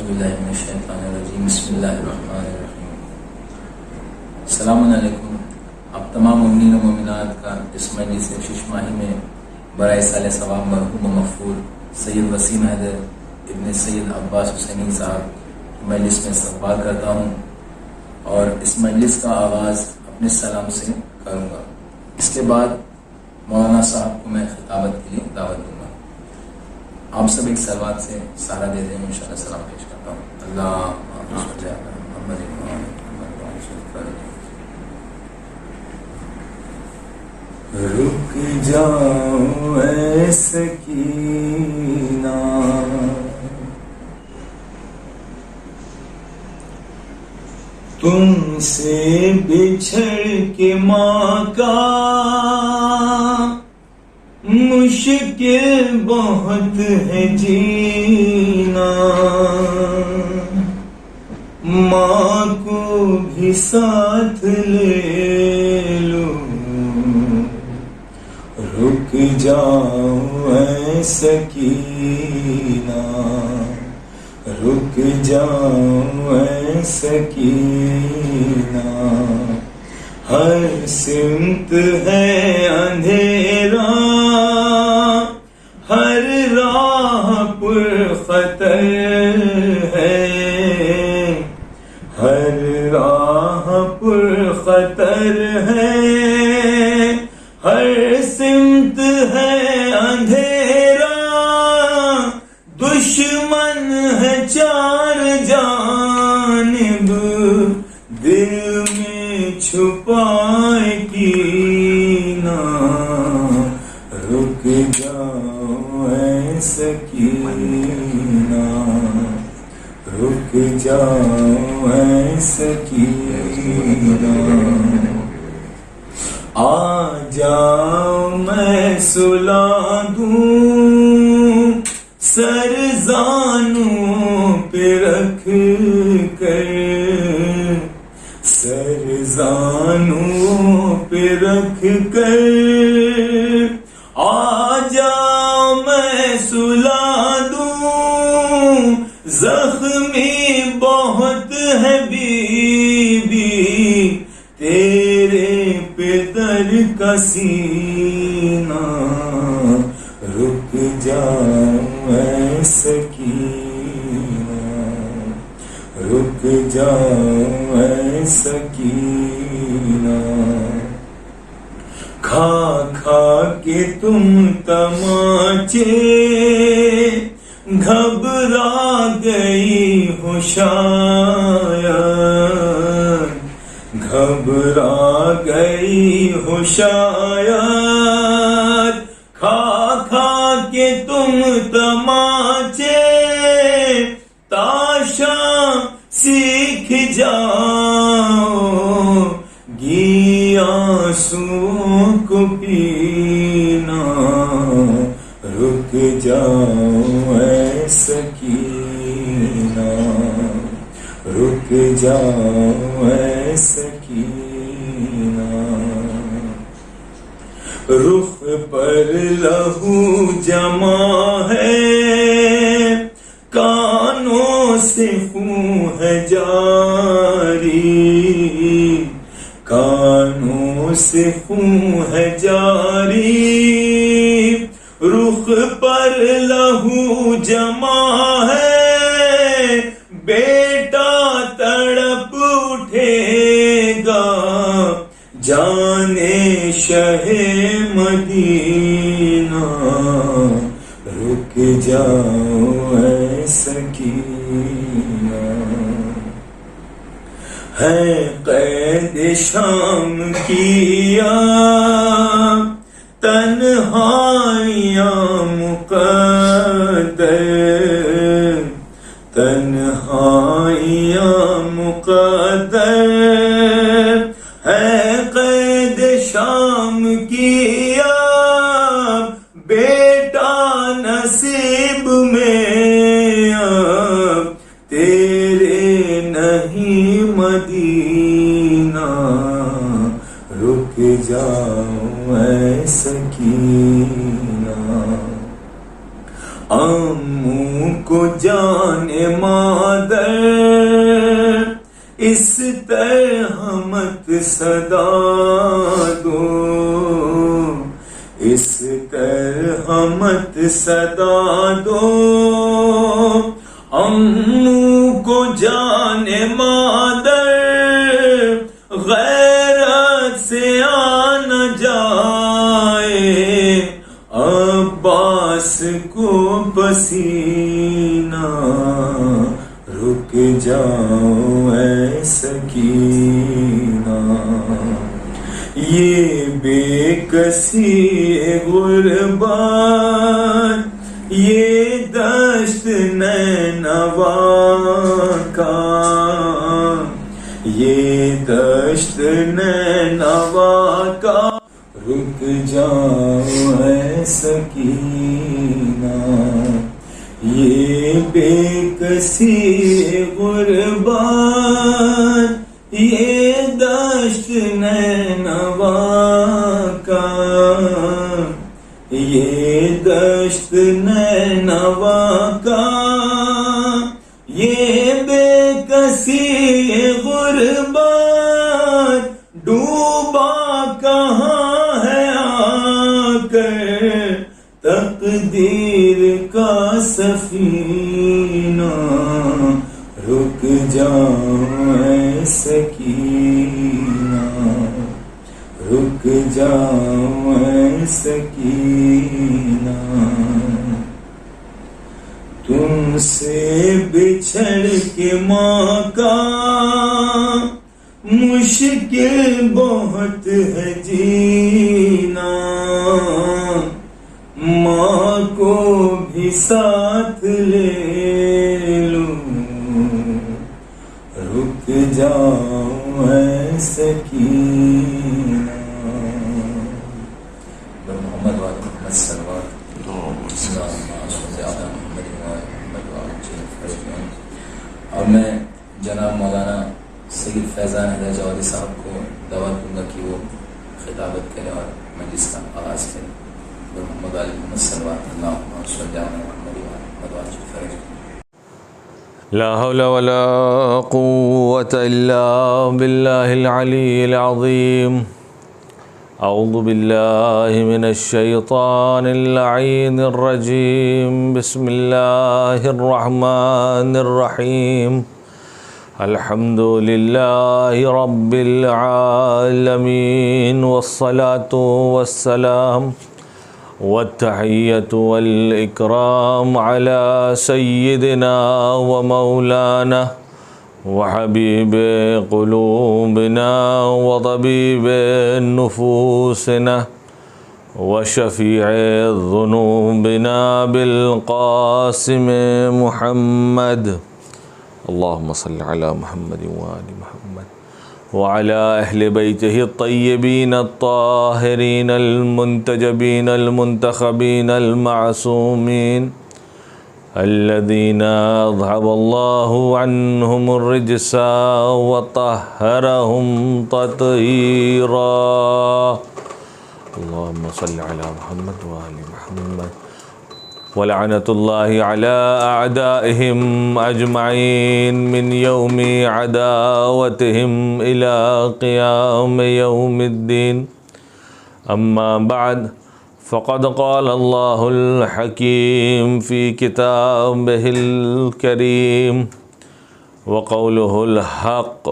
باللہ من الشیطان الرجیم بسم اللہ الرحمن الرحیم۔ السلام علیکم۔ اب تمام مومنین و مومنات کا اس مجلس شش ماہی میں برائے سال ثواب مرحوم و مغفور سید وسیم حیدر ابن سید عباس حسینی صاحب کی مجلس میں استقبال کرتا ہوں اور اس مجلس کا آغاز اپنے سلام سے کروں گا۔ اس کے بعد مولانا صاحب کو میں خطابت کے لیے دعوت دوں گا۔ آپ سب ایک سلوات سے سارا دے دیں، انشاءاللہ سلام پیش کرتا ہوں۔ اللہ رک جاؤ اے سکینہ، تم سے بچھڑ کے ماں کا مشکل بہت ہے جینا، ماں کو بھی ساتھ لے لو، رک جاؤ اے سکینہ، رک جاؤ اے سکینہ، ہر سمت ہے اندھیرا، ہر راہ پر خطر ہے، ہر راہ پر خطر ہے، ہر سمت ہے اندھیرا، دشمن ہے چار جانب، دل میں چھپائے کینہ، رک جاؤ اے سکینہ، رک جاؤ اے سکینہ، آ جاؤ میں سلا دوں سر زانوں پہ رکھ کر، سر زانوں پہ رکھ کر، آ جاؤ میں سلا دوں، زخمی بہت ہے بیوی تیرے پہ در کا سینہ، رک جاؤ اے سکینہ، رک جاؤ اے سکینہ، کھا کھا کے تم تماچے گھبرا گئی ہو شاید، گھبرا گئی ہو شاید، کھا کھا کے تم تماچے تاشا سیکھ جاؤ گی آنسوں کو پینا، رک جاؤ اے سکینہ، رک جاؤ اے سکینہ، رخ پر لہو جمع ہے، کانوں سے خون ہے جاری، کانوں سے خون ہے جاری، رخ پر لہو جمع ہے، بیٹا تڑپ اٹھے گا جانے شہ مدینہ، رک جاؤ اے سکینہ، ہے قید شام کیا تنہائیاں مقدر، تنہائیاں مقدر، ہے قید شام کیا بیٹا نصیب میں اب تیرے نہیں مدینہ، رک جاؤ اے سکینہ، اموں کو کو جان مادر اس طرح مت صدا دو، اس طرح مت صدا دو، امو کو جان مادر غیرت سے آن جائے، عباس کو پسینہ رک جاؤ اے سکینہ، یہ بے کسی غربت یہ دشت نینوا کا، یہ دشت نینوا کا، رک جاؤ اے سکینہ، یہ بے کسی غربت یہ دشت نینوا کا، یہ دشت نینوا کا، یہ بے کسی غربت ڈوبا کہاں ہے آ کر تقدیر کا سفینہ، رک جاؤ اے سکینہ، رک جاؤ اے سکینہ، تم سے بچھڑ کے ماں کا مشکل بہت ہے جینا، ماں کو بھی ساتھ لے لوں، رک جاؤ اے سکینہ۔ محمد وعلى محمد صلوات اور میں جناب مولانا سید فیضان حیدر جوادی صاحب کو دعوت دوں گا کہ وہ خطابت کریں اور مجلس کا آغاز کریں۔ محمد علی محمد صلوات اللہم صلی علی محمد وعلی لا حول ولا قوة إلا بالله العلي العظيم أعوذ بالله من الشيطان اللعين الرجيم بسم الله الرحمن الرحيم الحمد لله رب العالمين والصلاة والسلام والتحية والإكرام على سيدنا ومولانا وحبيب قلوبنا وطبيب نفوسنا وشفيع ذنوبنا بالقاسم محمد اللهم صل على محمد وآل محمد وعلى أهل بيته الطيبين الطاهرين المنتجبين المنتخبين المعصومين الذين أذهب الله عنهم الرجس وطهرهم تطهيرا اللهم صل على محمد وآل محمد ولعنة الله على أعدائهم أجمعين من يوم عداوتهم إلى قيام يوم الدين أما بعد فقد قال الله الحكيم في كتابه الكريم وقوله الحق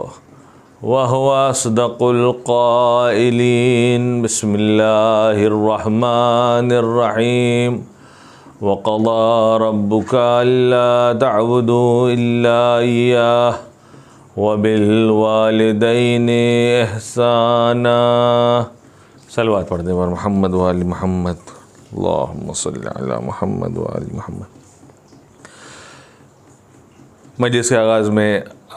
وهو أصدق القائلين بسم الله الرحمن الرحيم وقضى ربك ألا تعبدوا إلا إياه وبالوالدين إحسانا صلوات پڑھ دیں محمد وآل محمد اللہم صلی علی محمد وآل محمد۔ مجلس کے آغاز میں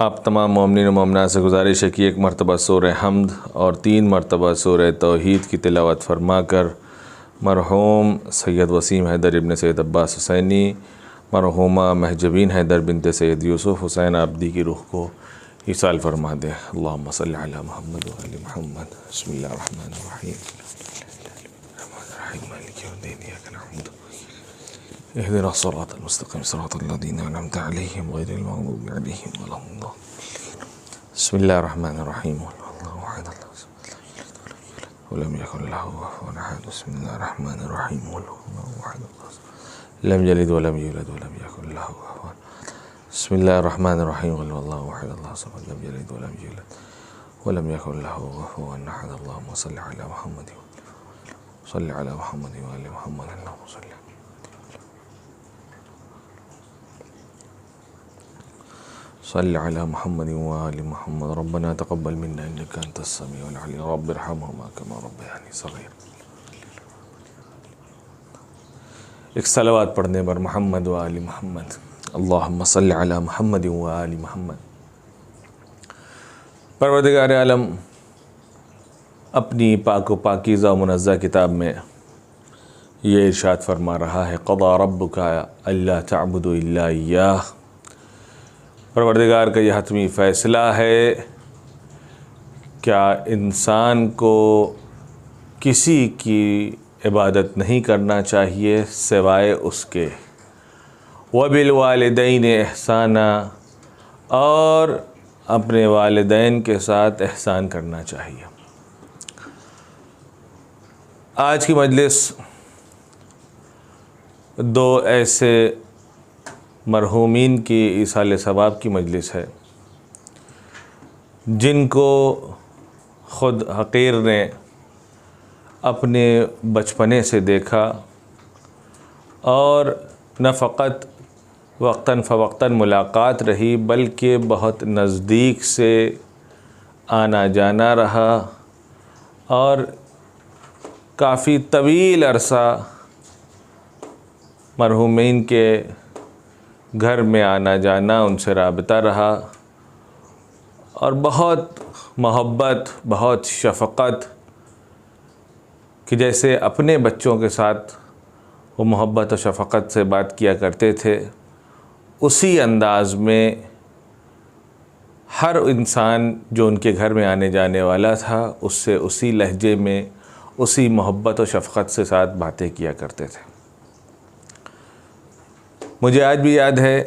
آپ تمام مومنین و مومنات سے گزارش ہے کہ ایک مرتبہ سورہ حمد اور 3 مرتبہ سورہ توحید کی تلاوت فرما کر مرحوم سید وسیم حیدر ابن سید عباس حسینی، مرحومہ محجبین حیدر بنت سید یوسف حسین عابدی کی روح کو ایصال فرما دیں۔ اللہم صلی علی محمد وآل محمد۔ بسم اللہ الرحمن الرحیم۔ الرحمن الرحیم مالک یوم الدین ایاک نعبد اهدنا الصراط المستقيم صراط الذين أنعمت عليهم غير المغضوب عليهم ولا الضالين. بسم الله الرحمن الرحيم. الله أحد الله ولم يكن له كفوا أحد. بسم الله الرحمن الرحيم. الله أحد الله لم يلد ولم يولد ولم يكن له كفوا. بسم الله الرحمن الرحيم. الله أحد الله الصمد لم يلد ولم يولد ولم يكن له كفوا أحد. اللهم صل على محمد صل على محمد وآل محمد. اللهم صل صل على محمد وآل محمد. ربنا تقبل منا إنك أنت السميع العليم. رب ارحمهما كما ربياني صغيرا. ایک صلوات پڑھنے پر محمد و آل محمد. اللہم صل علی محمد و آل محمد. پروردگار عالم اپنی پاک و پاکیزہ و منزہ کتاب میں یہ ارشاد فرما رہا ہے قضا ربک الا تعبدوا الا ایاہ. پروردگار کا یہ حتمی فیصلہ ہے کیا انسان کو کسی کی عبادت نہیں کرنا چاہیے سوائے اس کے. وبالوالدین احسانا، اور اپنے والدین کے ساتھ احسان کرنا چاہیے. آج کی مجلس دو ایسے مرحومین کی ایصال ثواب کی مجلس ہے جن کو خود حقیر نے اپنے بچپنے سے دیکھا اور نہ فقط وقتاً فوقتاً ملاقات رہی بلکہ بہت نزدیک سے آنا جانا رہا اور کافی طویل عرصہ مرحومین کے گھر میں آنا جانا ان سے رابطہ رہا اور بہت محبت بہت شفقت کہ جیسے اپنے بچوں کے ساتھ وہ محبت و شفقت سے بات کیا کرتے تھے اسی انداز میں ہر انسان جو ان کے گھر میں آنے جانے والا تھا اس سے اسی لہجے میں اسی محبت و شفقت سے ساتھ باتیں کیا کرتے تھے. مجھے آج بھی یاد ہے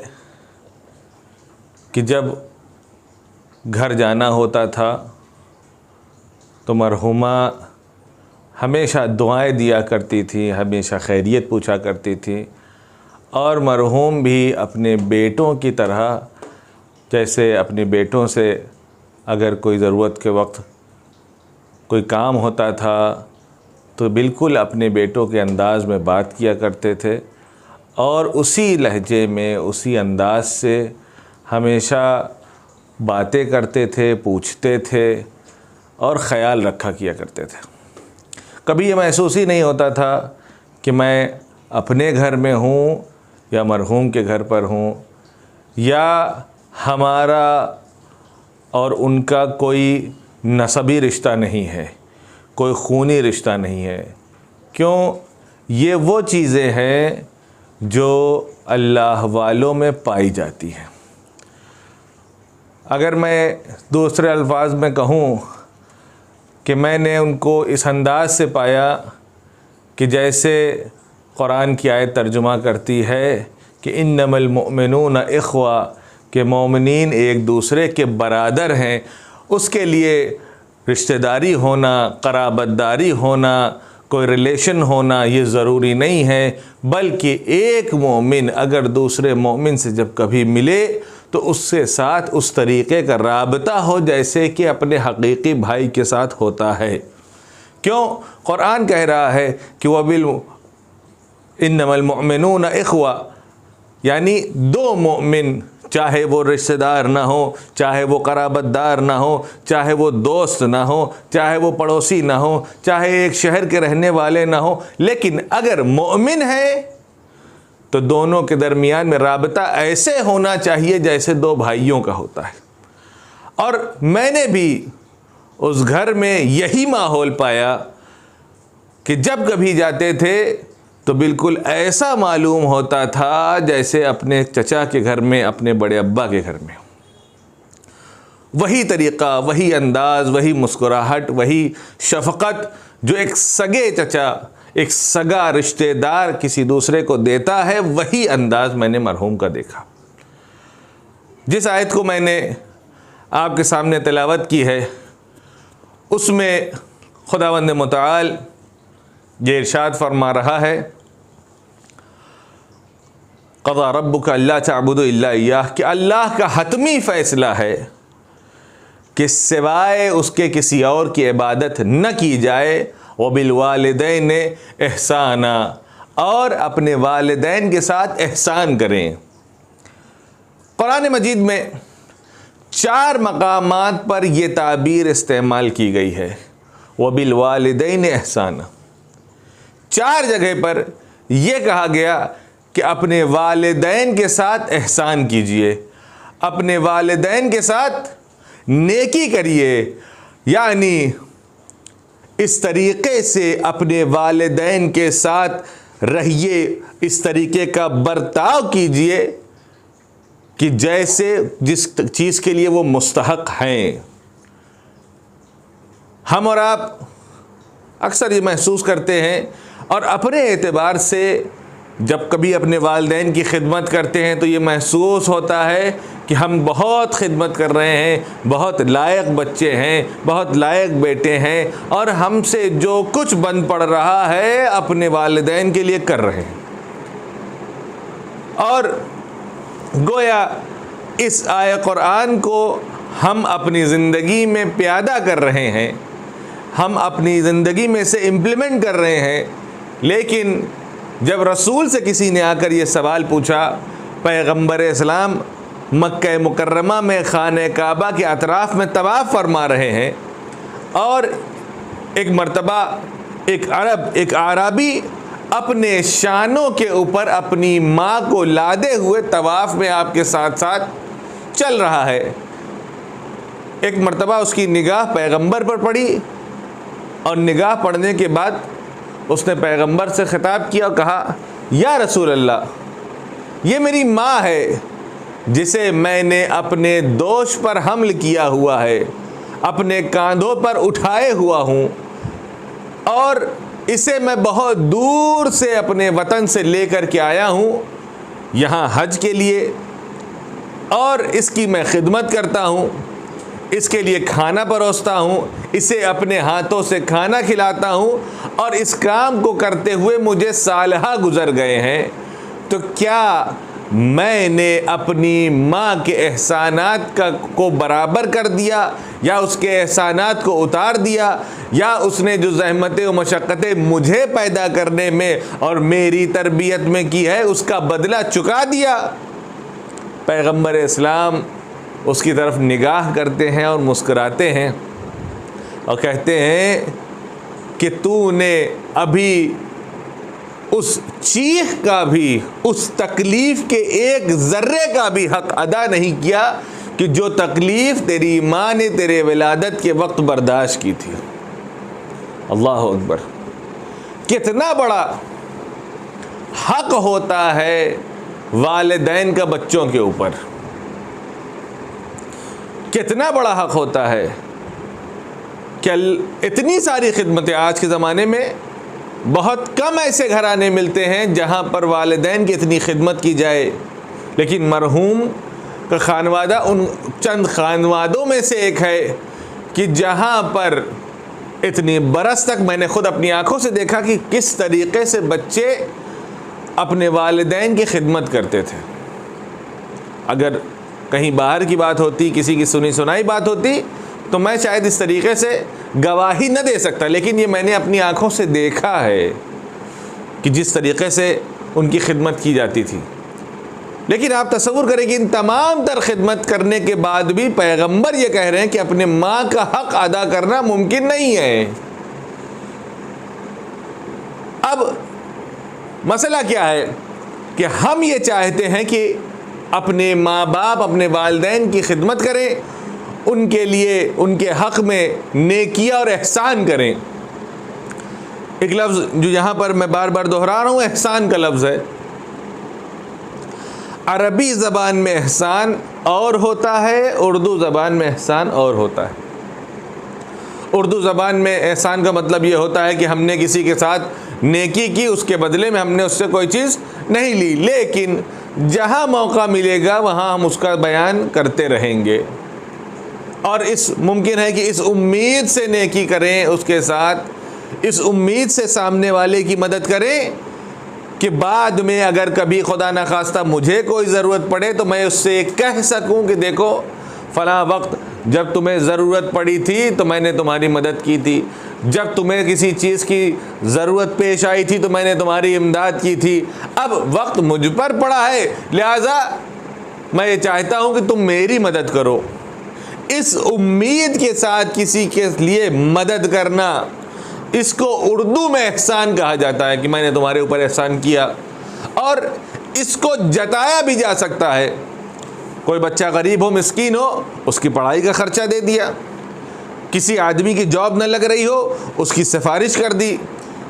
کہ جب گھر جانا ہوتا تھا تو مرحومہ ہمیشہ دعائیں دیا کرتی تھی، ہمیشہ خیریت پوچھا کرتی تھی اور مرحوم بھی اپنے بیٹوں کی طرح جیسے اپنے بیٹوں سے اگر کوئی ضرورت کے وقت کوئی کام ہوتا تھا تو بالکل اپنے بیٹوں کے انداز میں بات کیا کرتے تھے اور اسی لہجے میں اسی انداز سے ہمیشہ باتیں کرتے تھے، پوچھتے تھے اور خیال رکھا کیا کرتے تھے. کبھی یہ محسوس ہی نہیں ہوتا تھا کہ میں اپنے گھر میں ہوں یا مرحوم کے گھر پر ہوں یا ہمارا اور ان کا کوئی نسبی رشتہ نہیں ہے، کوئی خونی رشتہ نہیں ہے. کیوں؟ یہ وہ چیزیں ہیں جو اللہ والوں میں پائی جاتی ہیں. اگر میں دوسرے الفاظ میں کہوں کہ میں نے ان کو اس انداز سے پایا کہ جیسے قرآن کی آیت ترجمہ کرتی ہے کہ انما المؤمنون اخوہ، کہ مومنین ایک دوسرے کے برادر ہیں. اس کے لیے رشتہ داری ہونا، قرابت داری ہونا، کوئی ریلیشن ہونا یہ ضروری نہیں ہے، بلکہ ایک مومن اگر دوسرے مومن سے جب کبھی ملے تو اس کے ساتھ اس طریقے کا رابطہ ہو جیسے کہ اپنے حقیقی بھائی کے ساتھ ہوتا ہے. کیوں؟ قرآن کہہ رہا ہے کہ انما المؤمنون اخوہ، یعنی دو مومن چاہے وہ رشتہ دار نہ ہو، چاہے وہ قرابت دار نہ ہو، چاہے وہ دوست نہ ہو، چاہے وہ پڑوسی نہ ہو، چاہے ایک شہر کے رہنے والے نہ ہو، لیکن اگر مومن ہے تو دونوں کے درمیان میں رابطہ ایسے ہونا چاہیے جیسے دو بھائیوں کا ہوتا ہے. اور میں نے بھی اس گھر میں یہی ماحول پایا کہ جب کبھی جاتے تھے تو بالکل ایسا معلوم ہوتا تھا جیسے اپنے چچا کے گھر میں، اپنے بڑے ابا کے گھر میں. وہی طریقہ، وہی انداز، وہی مسکراہٹ، وہی شفقت جو ایک سگے چچا، ایک سگا رشتہ دار کسی دوسرے کو دیتا ہے، وہی انداز میں نے مرحوم کا دیکھا۔ جس آیت کو میں نے آپ کے سامنے تلاوت کی ہے اس میں خداوند متعال یہ ارشاد فرما رہا ہے قضا ربک الا تعبدوا الا ایاہ، کہ اللہ کا حتمی فیصلہ ہے کہ سوائے اس کے کسی اور کی عبادت نہ کی جائے، وبالوالدین احسانا، اور اپنے والدین کے ساتھ احسان کریں۔ قرآن مجید میں 4 مقامات پر یہ تعبیر استعمال کی گئی ہے، وبالوالدین احسانا۔ 4 جگہ پر یہ کہا گیا کہ اپنے والدین کے ساتھ احسان کیجئے، اپنے والدین کے ساتھ نیکی کریے، یعنی اس طریقے سے اپنے والدین کے ساتھ رہیے، اس طریقے کا برتاؤ کیجئے کہ جیسے جس چیز کے لیے وہ مستحق ہیں۔ ہم اور آپ اکثر یہ محسوس کرتے ہیں اور اپنے اعتبار سے جب کبھی اپنے والدین کی خدمت کرتے ہیں تو یہ محسوس ہوتا ہے کہ ہم بہت خدمت کر رہے ہیں، بہت لائق بچے ہیں، بہت لائق بیٹے ہیں، اور ہم سے جو کچھ بن پڑ رہا ہے اپنے والدین کے لیے کر رہے ہیں۔ اور گویا اس آیہ قرآن کو ہم اپنی زندگی میں پیادہ کر رہے ہیں، ہم اپنی زندگی میں سے امپلیمنٹ کر رہے ہیں، لیکن جب رسول سے کسی نے آ کر یہ سوال پوچھا، پیغمبر اسلام مکہ مکرمہ میں خانہ کعبہ کے اطراف میں طواف فرما رہے ہیں، اور ایک مرتبہ ایک عربی اپنے شانوں کے اوپر اپنی ماں کو لادے ہوئے طواف میں آپ کے ساتھ ساتھ چل رہا ہے۔ ایک مرتبہ اس کی نگاہ پیغمبر پر پڑی، اور نگاہ پڑنے کے بعد اس نے پیغمبر سے خطاب کیا اور کہا، یا رسول اللہ، یہ میری ماں ہے جسے میں نے اپنے دوش پر حمل کیا ہوا ہے، اپنے کاندھوں پر اٹھائے ہوا ہوں، اور اسے میں بہت دور سے اپنے وطن سے لے کر کے آیا ہوں یہاں حج کے لیے، اور اس کی میں خدمت کرتا ہوں، اس کے لیے کھانا پروستا ہوں، اسے اپنے ہاتھوں سے کھانا کھلاتا ہوں، اور اس کام کو کرتے ہوئے مجھے سالہ گزر گئے ہیں، تو کیا میں نے اپنی ماں کے احسانات کو برابر کر دیا، یا اس کے احسانات کو اتار دیا، یا اس نے جو زحمتیں و مشقتیں مجھے پیدا کرنے میں اور میری تربیت میں کی ہے اس کا بدلہ چکا دیا؟ پیغمبر اسلام اس کی طرف نگاہ کرتے ہیں اور مسکراتے ہیں اور کہتے ہیں کہ تو نے ابھی اس چیخ کا بھی، اس تکلیف کے ایک ذرے کا بھی حق ادا نہیں کیا کہ جو تکلیف تیری ماں نے تیرے ولادت کے وقت برداشت کی تھی۔ اللہ اکبر! کتنا بڑا حق ہوتا ہے والدین کا بچوں کے اوپر، کتنا بڑا حق ہوتا ہے کہ اتنی ساری خدمتیں آج کے زمانے میں بہت کم ایسے گھرانے ملتے ہیں جہاں پر والدین کی اتنی خدمت کی جائے، لیکن مرحوم کا خانوادہ ان چند خانوادوں میں سے ایک ہے کہ جہاں پر اتنی برس تک میں نے خود اپنی آنکھوں سے دیکھا کہ کس طریقے سے بچے اپنے والدین کی خدمت کرتے تھے۔ اگر کہیں باہر کی بات ہوتی، کسی کی سنی سنائی بات ہوتی تو میں شاید اس طریقے سے گواہی نہ دے سکتا، لیکن یہ میں نے اپنی آنکھوں سے دیکھا ہے کہ جس طریقے سے ان کی خدمت کی جاتی تھی۔ لیکن آپ تصور کریں کہ ان تمام تر خدمت کرنے کے بعد بھی پیغمبر یہ کہہ رہے ہیں کہ اپنے ماں کا حق ادا کرنا ممکن نہیں ہے۔ اب مسئلہ کیا ہے کہ ہم یہ چاہتے ہیں کہ اپنے ماں باپ، اپنے والدین کی خدمت کریں، ان کے لیے ان کے حق میں نیکیاں اور احسان کریں۔ ایک لفظ جو یہاں پر میں بار بار دہرا رہا ہوں، احسان کا لفظ ہے۔ عربی زبان میں احسان اور ہوتا ہے، اردو زبان میں احسان اور ہوتا ہے۔ اردو زبان میں احسان کا مطلب یہ ہوتا ہے کہ ہم نے کسی کے ساتھ نیکی کی، اس کے بدلے میں ہم نے اس سے کوئی چیز نہیں لی، لیکن جہاں موقع ملے گا وہاں ہم اس کا بیان کرتے رہیں گے، اور ممکن ہے کہ اس امید سے نیکی کریں اس کے ساتھ، اس امید سے سامنے والے کی مدد کریں کہ بعد میں اگر کبھی خدا نخواستہ مجھے کوئی ضرورت پڑے تو میں اس سے کہہ سکوں کہ دیکھو فلاں وقت جب تمہیں ضرورت پڑی تھی تو میں نے تمہاری مدد کی تھی، جب تمہیں کسی چیز کی ضرورت پیش آئی تھی تو میں نے تمہاری امداد کی تھی، اب وقت مجھ پر پڑا ہے لہٰذا میں یہ چاہتا ہوں کہ تم میری مدد کرو۔ اس امید کے ساتھ کسی کے لیے مدد کرنا، اس کو اردو میں احسان کہا جاتا ہے کہ میں نے تمہارے اوپر احسان کیا، اور اس کو جتایا بھی جا سکتا ہے۔ کوئی بچہ غریب ہو، مسکین ہو، اس کی پڑھائی کا خرچہ دے دیا، کسی آدمی کی جاب نہ لگ رہی ہو، اس کی سفارش کر دی،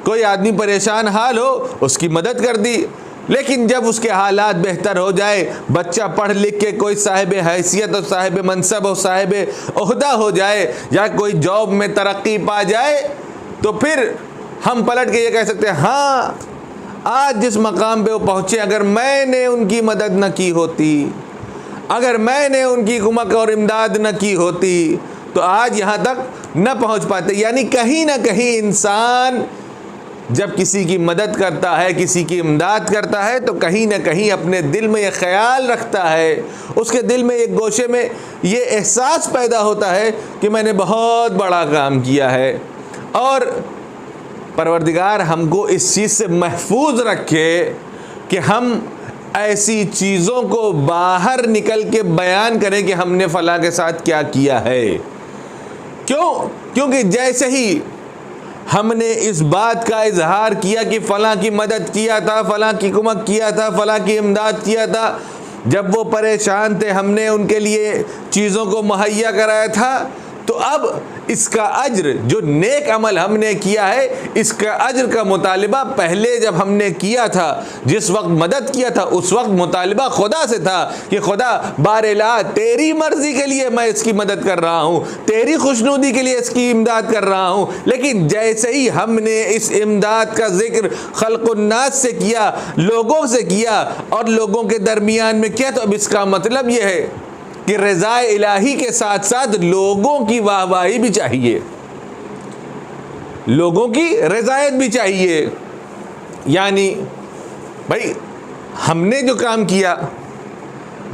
کوئی آدمی پریشان حال ہو، اس کی مدد کر دی۔ لیکن جب اس کے حالات بہتر ہو جائے، بچہ پڑھ لکھ کے کوئی صاحب حیثیت اور صاحب منصب اور صاحب عہدہ ہو جائے، یا کوئی جاب میں ترقی پا جائے، تو پھر ہم پلٹ کے یہ کہہ سکتے ہیں ہاں آج جس مقام پہ وہ پہنچے، اگر میں نے ان کی مدد نہ کی ہوتی، اگر میں نے ان کی کمک اور امداد نہ کی ہوتی تو آج یہاں تک نہ پہنچ پاتے۔ یعنی کہیں نہ کہیں انسان جب کسی کی مدد کرتا ہے، کسی کی امداد کرتا ہے، تو کہیں نہ کہیں اپنے دل میں یہ خیال رکھتا ہے، اس کے دل میں ایک گوشے میں یہ احساس پیدا ہوتا ہے کہ میں نے بہت بڑا کام کیا ہے، اور پروردگار ہم کو اس چیز سے محفوظ رکھے کہ ہم ایسی چیزوں کو باہر نکل کے بیان کریں کہ ہم نے فلاں کے ساتھ کیا کیا ہے۔ کیونکہ جیسے ہی ہم نے اس بات کا اظہار کیا کہ فلاں کی مدد کیا تھا، فلاں کی کمک کیا تھا، فلاں کی امداد کیا تھا، جب وہ پریشان تھے ہم نے ان کے لیے چیزوں کو مہیا کرایا تھا، تو اب اس کا اجر جو نیک عمل ہم نے کیا ہے، اس کا اجر کا مطالبہ پہلے جب ہم نے کیا تھا، جس وقت مدد کیا تھا، اس وقت مطالبہ خدا سے تھا کہ خدا بار الہ تیری مرضی کے لیے میں اس کی مدد کر رہا ہوں، تیری خوشنودی کے لیے اس کی امداد کر رہا ہوں۔ لیکن جیسے ہی ہم نے اس امداد کا ذکر خلق الناس سے کیا، لوگوں سے کیا، اور لوگوں کے درمیان میں کیا، تو اب اس کا مطلب یہ ہے کہ رضا الہی کے ساتھ ساتھ لوگوں کی واہ واہی بھی چاہیے، لوگوں کی رضایت بھی چاہیے۔ یعنی بھائی ہم نے جو کام کیا،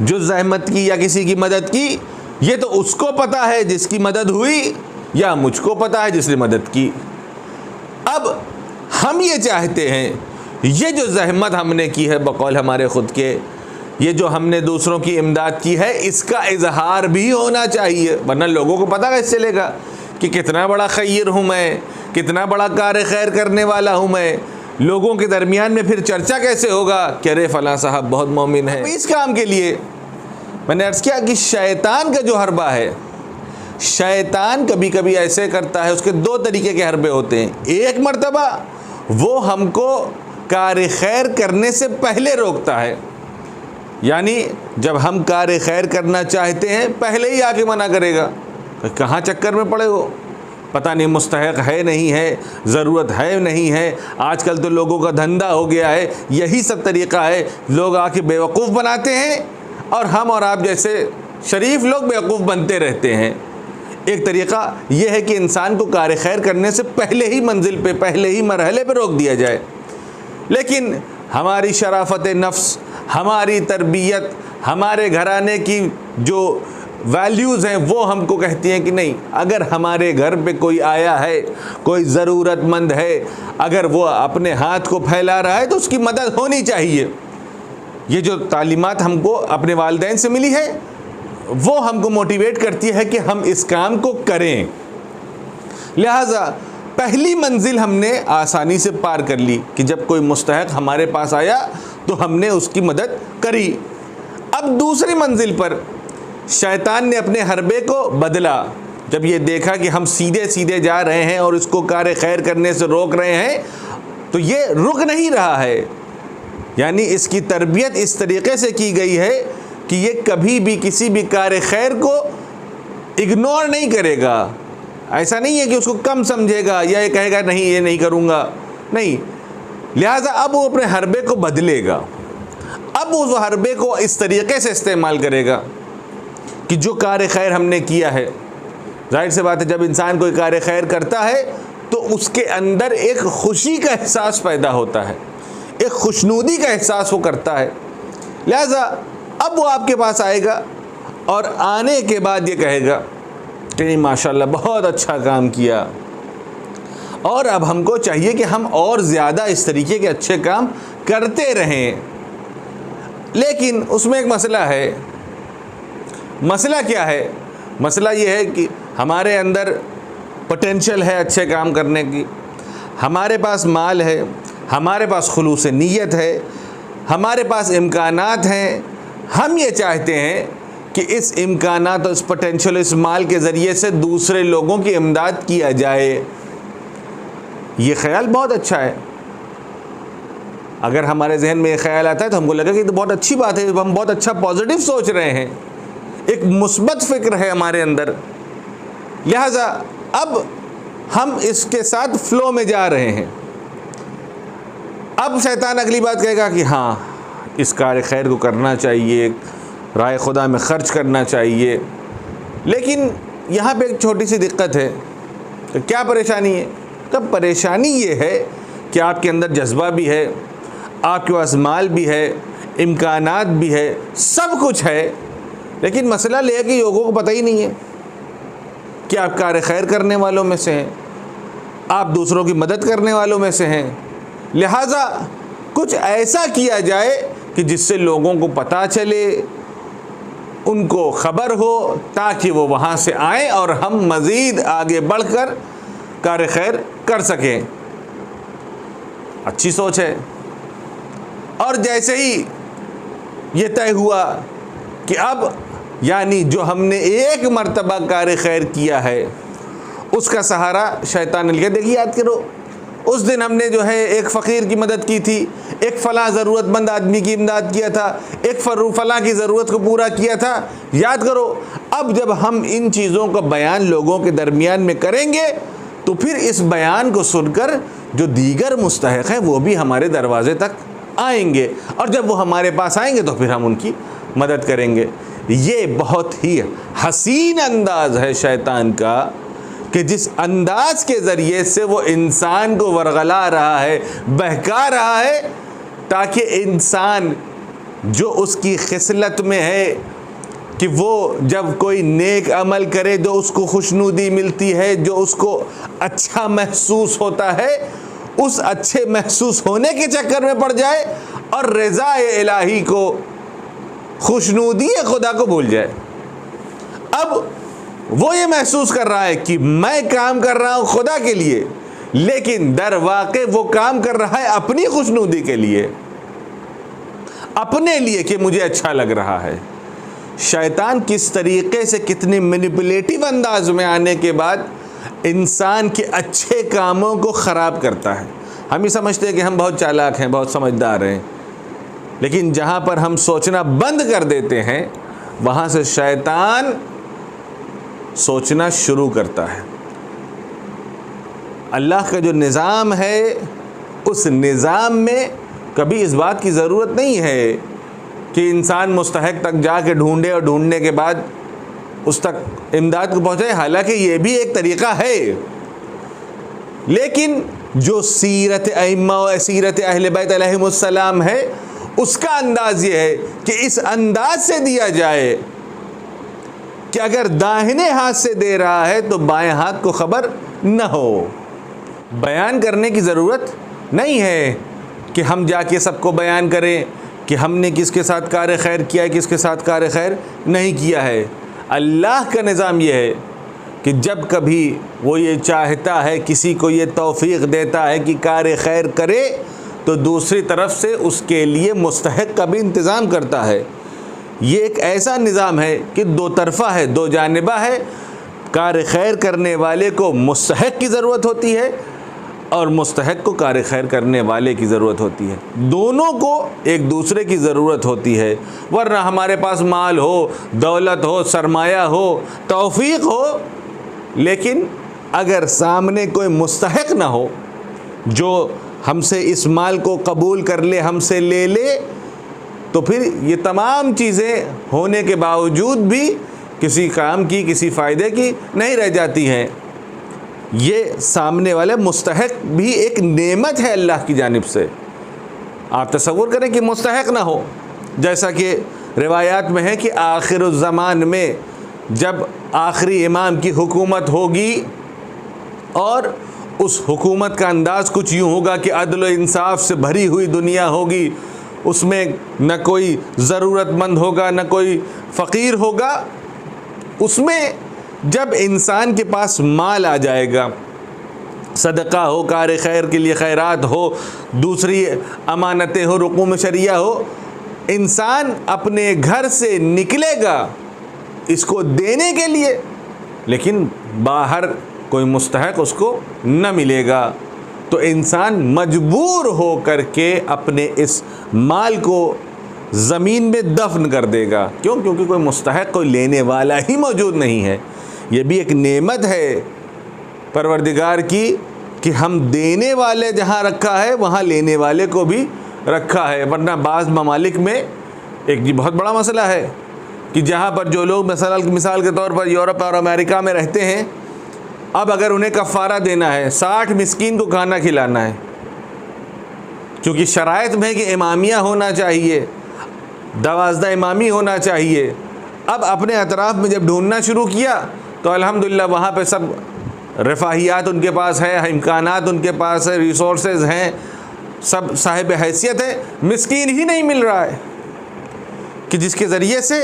جو زحمت کی یا کسی کی مدد کی، یہ تو اس کو پتا ہے جس کی مدد ہوئی، یا مجھ کو پتا ہے جس نے مدد کی۔ اب ہم یہ چاہتے ہیں یہ جو زحمت ہم نے کی ہے بقول ہمارے خود کے، یہ جو ہم نے دوسروں کی امداد کی ہے، اس کا اظہار بھی ہونا چاہیے، ورنہ لوگوں کو پتہ کیسے چلے گا کہ کتنا بڑا خیر ہوں میں، کتنا بڑا کار خیر کرنے والا ہوں میں۔ لوگوں کے درمیان میں پھر چرچا کیسے ہوگا کہ ارے فلاں صاحب بہت مومن ہے۔ اس کام کے لیے میں نے عرض کیا کہ شیطان کا جو حربہ ہے، شیطان کبھی کبھی ایسے کرتا ہے، اس کے دو طریقے کے حربے ہوتے ہیں۔ ایک مرتبہ وہ ہم کو کار خیر کرنے سے پہلے روکتا ہے، یعنی جب ہم کار خیر کرنا چاہتے ہیں پہلے ہی آ کے منع کرے گا کہ کہاں چکر میں پڑے ہو، پتہ نہیں مستحق ہے نہیں ہے، ضرورت ہے نہیں ہے، آج کل تو لوگوں کا دھندا ہو گیا ہے، یہی سب طریقہ ہے، لوگ آ کے بیوقوف بناتے ہیں اور ہم اور آپ جیسے شریف لوگ بیوقوف بنتے رہتے ہیں۔ ایک طریقہ یہ ہے کہ انسان کو کار خیر کرنے سے پہلے ہی منزل پہ، پہلے ہی مرحلے پہ روک دیا جائے، لیکن ہماری شرافت نفس، ہماری تربیت، ہمارے گھرانے کی جو ویلیوز ہیں وہ ہم کو کہتی ہیں کہ نہیں، اگر ہمارے گھر پہ کوئی آیا ہے، کوئی ضرورت مند ہے، اگر وہ اپنے ہاتھ کو پھیلا رہا ہے تو اس کی مدد ہونی چاہیے۔ یہ جو تعلیمات ہم کو اپنے والدین سے ملی ہے وہ ہم کو موٹیویٹ کرتی ہے کہ ہم اس کام کو کریں۔ لہٰذا پہلی منزل ہم نے آسانی سے پار کر لی کہ جب کوئی مستحق ہمارے پاس آیا تو ہم نے اس کی مدد کری۔ اب دوسری منزل پر شیطان نے اپنے حربے کو بدلا، جب یہ دیکھا کہ ہم سیدھے سیدھے جا رہے ہیں اور اس کو کار خیر کرنے سے روک رہے ہیں تو یہ رک نہیں رہا ہے، یعنی اس کی تربیت اس طریقے سے کی گئی ہے کہ یہ کبھی بھی کسی بھی کار خیر کو اگنور نہیں کرے گا۔ ایسا نہیں ہے کہ اس کو کم سمجھے گا یا یہ کہے گا نہیں یہ نہیں کروں گا، نہیں، لہٰذا اب وہ اپنے حربے کو بدلے گا، اب اس حربے کو اس طریقے سے استعمال کرے گا کہ جو کار خیر ہم نے کیا ہے، ظاہر سی بات ہے جب انسان کوئی کار خیر کرتا ہے تو اس کے اندر ایک خوشی کا احساس پیدا ہوتا ہے، ایک خوشنودی کا احساس وہ کرتا ہے. لہٰذا اب وہ آپ کے پاس آئے گا اور آنے کے بعد یہ کہے گا کہ نہیں ماشاءاللہ بہت اچھا کام کیا، اور اب ہم کو چاہیے کہ ہم اور زیادہ اس طریقے کے اچھے کام کرتے رہیں. لیکن اس میں ایک مسئلہ ہے. مسئلہ کیا ہے؟ مسئلہ یہ ہے کہ ہمارے اندر پوٹینشل ہے اچھے کام کرنے کی، ہمارے پاس مال ہے، ہمارے پاس خلوص نیت ہے، ہمارے پاس امکانات ہیں. ہم یہ چاہتے ہیں کہ اس امکانات اور اس پوٹینشل اس مال کے ذریعے سے دوسرے لوگوں کی امداد کیا جائے. یہ خیال بہت اچھا ہے. اگر ہمارے ذہن میں یہ خیال آتا ہے تو ہم کو لگا کہ یہ تو بہت اچھی بات ہے، ہم بہت اچھا پازیٹیو سوچ رہے ہیں، ایک مثبت فکر ہے ہمارے اندر. لہٰذا اب ہم اس کے ساتھ فلو میں جا رہے ہیں. اب شیطان اگلی بات کہے گا کہ ہاں اس کار خیر کو کرنا چاہیے، رائے خدا میں خرچ کرنا چاہیے. لیکن یہاں پہ ایک چھوٹی سی دقت ہے. کہ کیا پریشانی ہے؟ کہ پریشانی یہ ہے کہ آپ کے اندر جذبہ بھی ہے، آپ کے پاس مال بھی ہے، امکانات بھی ہے، سب کچھ ہے، لیکن مسئلہ یہ ہے کہ لوگوں کو پتہ ہی نہیں ہے کہ آپ کار خیر کرنے والوں میں سے ہیں، آپ دوسروں کی مدد کرنے والوں میں سے ہیں. لہٰذا کچھ ایسا کیا جائے کہ جس سے لوگوں کو پتہ چلے، ان کو خبر ہو، تاکہ وہ وہاں سے آئیں اور ہم مزید آگے بڑھ کر کار خیر کر سکیں. اچھی سوچ ہے. اور جیسے ہی یہ طے ہوا کہ اب یعنی جو ہم نے ایک مرتبہ کار خیر کیا ہے اس کا سہارا شیطان نے لیا. دیکھیے یاد کرو اس دن ہم نے جو ہے ایک فقیر کی مدد کی تھی، ایک فلاں ضرورت مند آدمی کی امداد کیا تھا، ایک فلاں کی ضرورت کو پورا کیا تھا. یاد کرو اب جب ہم ان چیزوں کا بیان لوگوں کے درمیان میں کریں گے تو پھر اس بیان کو سن کر جو دیگر مستحق ہیں وہ بھی ہمارے دروازے تک آئیں گے، اور جب وہ ہمارے پاس آئیں گے تو پھر ہم ان کی مدد کریں گے. یہ بہت ہی حسین انداز ہے شیطان کا کہ جس انداز کے ذریعے سے وہ انسان کو ورغلا رہا ہے، بہکا رہا ہے، تاکہ انسان جو اس کی خصلت میں ہے کہ وہ جب کوئی نیک عمل کرے جو اس کو خوشنودی ملتی ہے، جو اس کو اچھا محسوس ہوتا ہے، اس اچھے محسوس ہونے کے چکر میں پڑ جائے اور رضا الہی کو، خوشنودی خدا کو بھول جائے. اب وہ یہ محسوس کر رہا ہے کہ میں کام کر رہا ہوں خدا کے لیے، لیکن در واقع وہ کام کر رہا ہے اپنی خوشنودی کے لیے، اپنے لیے کہ مجھے اچھا لگ رہا ہے. شیطان کس طریقے سے کتنی مینیپولیٹو انداز میں آنے کے بعد انسان کے اچھے کاموں کو خراب کرتا ہے. ہم یہ سمجھتے ہیں کہ ہم بہت چالاک ہیں، بہت سمجھدار ہیں، لیکن جہاں پر ہم سوچنا بند کر دیتے ہیں وہاں سے شیطان سوچنا شروع کرتا ہے. اللہ کا جو نظام ہے اس نظام میں کبھی اس بات کی ضرورت نہیں ہے کہ انسان مستحق تک جا کے ڈھونڈے اور ڈھونڈنے کے بعد اس تک امداد کو پہنچائے. حالانکہ یہ بھی ایک طریقہ ہے، لیکن جو سیرت ائمہ و سیرت اہل بیت علیہم السلام ہے اس کا انداز یہ ہے کہ اس انداز سے دیا جائے کہ اگر داہنے ہاتھ سے دے رہا ہے تو بائیں ہاتھ کو خبر نہ ہو. بیان کرنے کی ضرورت نہیں ہے کہ ہم جا کے سب کو بیان کریں کہ ہم نے کس کے ساتھ کار خیر کیا ہے، کس کے ساتھ کار خیر نہیں کیا ہے. اللہ کا نظام یہ ہے کہ جب کبھی وہ یہ چاہتا ہے، کسی کو یہ توفیق دیتا ہے کہ کار خیر کرے، تو دوسری طرف سے اس کے لیے مستحق کا بھی انتظام کرتا ہے. یہ ایک ایسا نظام ہے کہ دو طرفہ ہے، دو جانبہ ہے. کار خیر کرنے والے کو مستحق کی ضرورت ہوتی ہے اور مستحق کو کار خیر کرنے والے کی ضرورت ہوتی ہے. دونوں کو ایک دوسرے کی ضرورت ہوتی ہے، ورنہ ہمارے پاس مال ہو، دولت ہو، سرمایہ ہو، توفیق ہو، لیکن اگر سامنے کوئی مستحق نہ ہو جو ہم سے اس مال کو قبول کر لے، ہم سے لے لے، تو پھر یہ تمام چیزیں ہونے کے باوجود بھی کسی کام کی، کسی فائدے کی نہیں رہ جاتی ہیں۔ یہ سامنے والے مستحق بھی ایک نعمت ہے اللہ کی جانب سے۔ آپ تصور کریں کہ مستحق نہ ہو، جیسا کہ روایات میں ہے کہ آخر الزمان میں جب آخری امام کی حکومت ہوگی اور اس حکومت کا انداز کچھ یوں ہوگا کہ عدل و انصاف سے بھری ہوئی دنیا ہوگی، اس میں نہ کوئی ضرورت مند ہوگا نہ کوئی فقیر ہوگا، اس میں جب انسان کے پاس مال آ جائے گا، صدقہ ہو، کار خیر کے لیے خیرات ہو، دوسری امانتیں ہو، رقوم شریعہ ہو، انسان اپنے گھر سے نکلے گا اس کو دینے کے لیے، لیکن باہر کوئی مستحق اس کو نہ ملے گا، تو انسان مجبور ہو کر کے اپنے اس مال کو زمین میں دفن کر دے گا۔ کیوں؟ کیونکہ کوئی مستحق، کوئی لینے والا ہی موجود نہیں ہے۔ یہ بھی ایک نعمت ہے پروردگار کی کہ ہم دینے والے جہاں رکھا ہے وہاں لینے والے کو بھی رکھا ہے، ورنہ بعض ممالک میں ایک بہت بڑا مسئلہ ہے کہ جہاں پر جو لوگ مثال کے طور پر یورپ اور امریکہ میں رہتے ہیں، اب اگر انہیں کفارہ دینا ہے، 60 مسکین کو کھانا کھلانا ہے، کیونکہ شرائط میں کہ امامیہ ہونا چاہیے، 12 امامی ہونا چاہیے۔ اب اپنے اطراف میں جب ڈھونڈنا شروع کیا تو الحمدللہ وہاں پہ سب رفاہیات ان کے پاس ہے، امکانات ان کے پاس ہے، ریسورسز ہیں، سب صاحب حیثیت ہے، مسکین ہی نہیں مل رہا ہے کہ جس کے ذریعے سے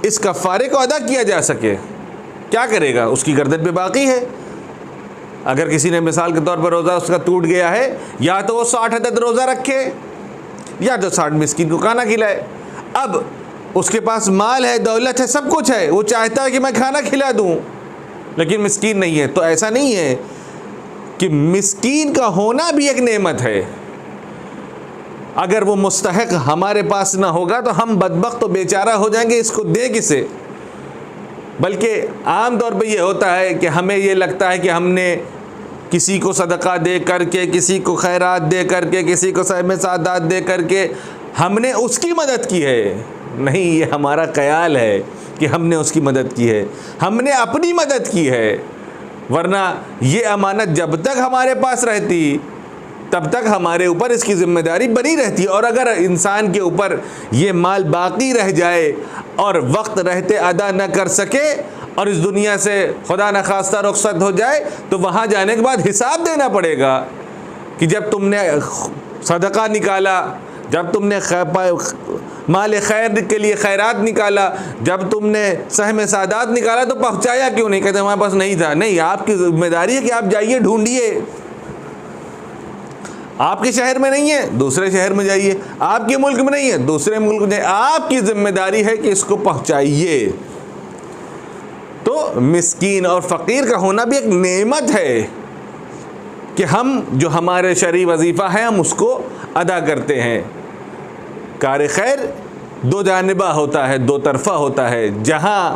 اس کفارے کو ادا کیا جا سکے۔ کیا کرے گا؟ اس کی گردن پہ باقی ہے۔ اگر کسی نے مثال کے طور پر روزہ اس کا ٹوٹ گیا ہے، یا تو وہ 60 عدد روزہ رکھے یا تو 60 مسکین کو کھانا کھلائے۔ اب اس کے پاس مال ہے، دولت ہے، سب کچھ ہے، وہ چاہتا ہے کہ میں کھانا کھلا دوں، لیکن مسکین نہیں ہے۔ تو ایسا نہیں ہے کہ مسکین کا ہونا بھی ایک نعمت ہے۔ اگر وہ مستحق ہمارے پاس نہ ہوگا تو ہم بدبخت و بیچارہ ہو جائیں گے، اس کو دے کسے؟ بلکہ عام طور پہ یہ ہوتا ہے کہ ہمیں یہ لگتا ہے کہ ہم نے کسی کو صدقہ دے کر کے، کسی کو خیرات دے کر کے، کسی کو سہم سعادات دے کر کے ہم نے اس کی مدد کی ہے۔ نہیں، یہ ہمارا خیال ہے کہ ہم نے اس کی مدد کی ہے، ہم نے اپنی مدد کی ہے، ورنہ یہ امانت جب تک ہمارے پاس رہتی تب تک ہمارے اوپر اس کی ذمہ داری بنی رہتی، اور اگر انسان کے اوپر یہ مال باقی رہ جائے اور وقت رہتے ادا نہ کر سکے اور اس دنیا سے خدا نخواستہ رخصت ہو جائے تو وہاں جانے کے بعد حساب دینا پڑے گا کہ جب تم نے صدقہ نکالا، جب تم نے مال خیر کے لیے خیرات نکالا، جب تم نے سہم سعادات نکالا تو پہنچایا کیوں نہیں؟ کہتے ہمارے پاس نہیں تھا۔ نہیں، آپ کی ذمہ داری ہے کہ آپ جائیے، ڈھونڈیے۔ آپ کے شہر میں نہیں ہے، دوسرے شہر میں جائیے، آپ کے ملک میں نہیں ہے، دوسرے ملک میں جائیے، آپ کی ذمہ داری ہے کہ اس کو پہنچائیے۔ تو مسکین اور فقیر کا ہونا بھی ایک نعمت ہے کہ ہم جو ہمارے شرعی وظیفہ ہے ہم اس کو ادا کرتے ہیں۔ کار خیر دو جانبہ ہوتا ہے، دو طرفہ ہوتا ہے۔ جہاں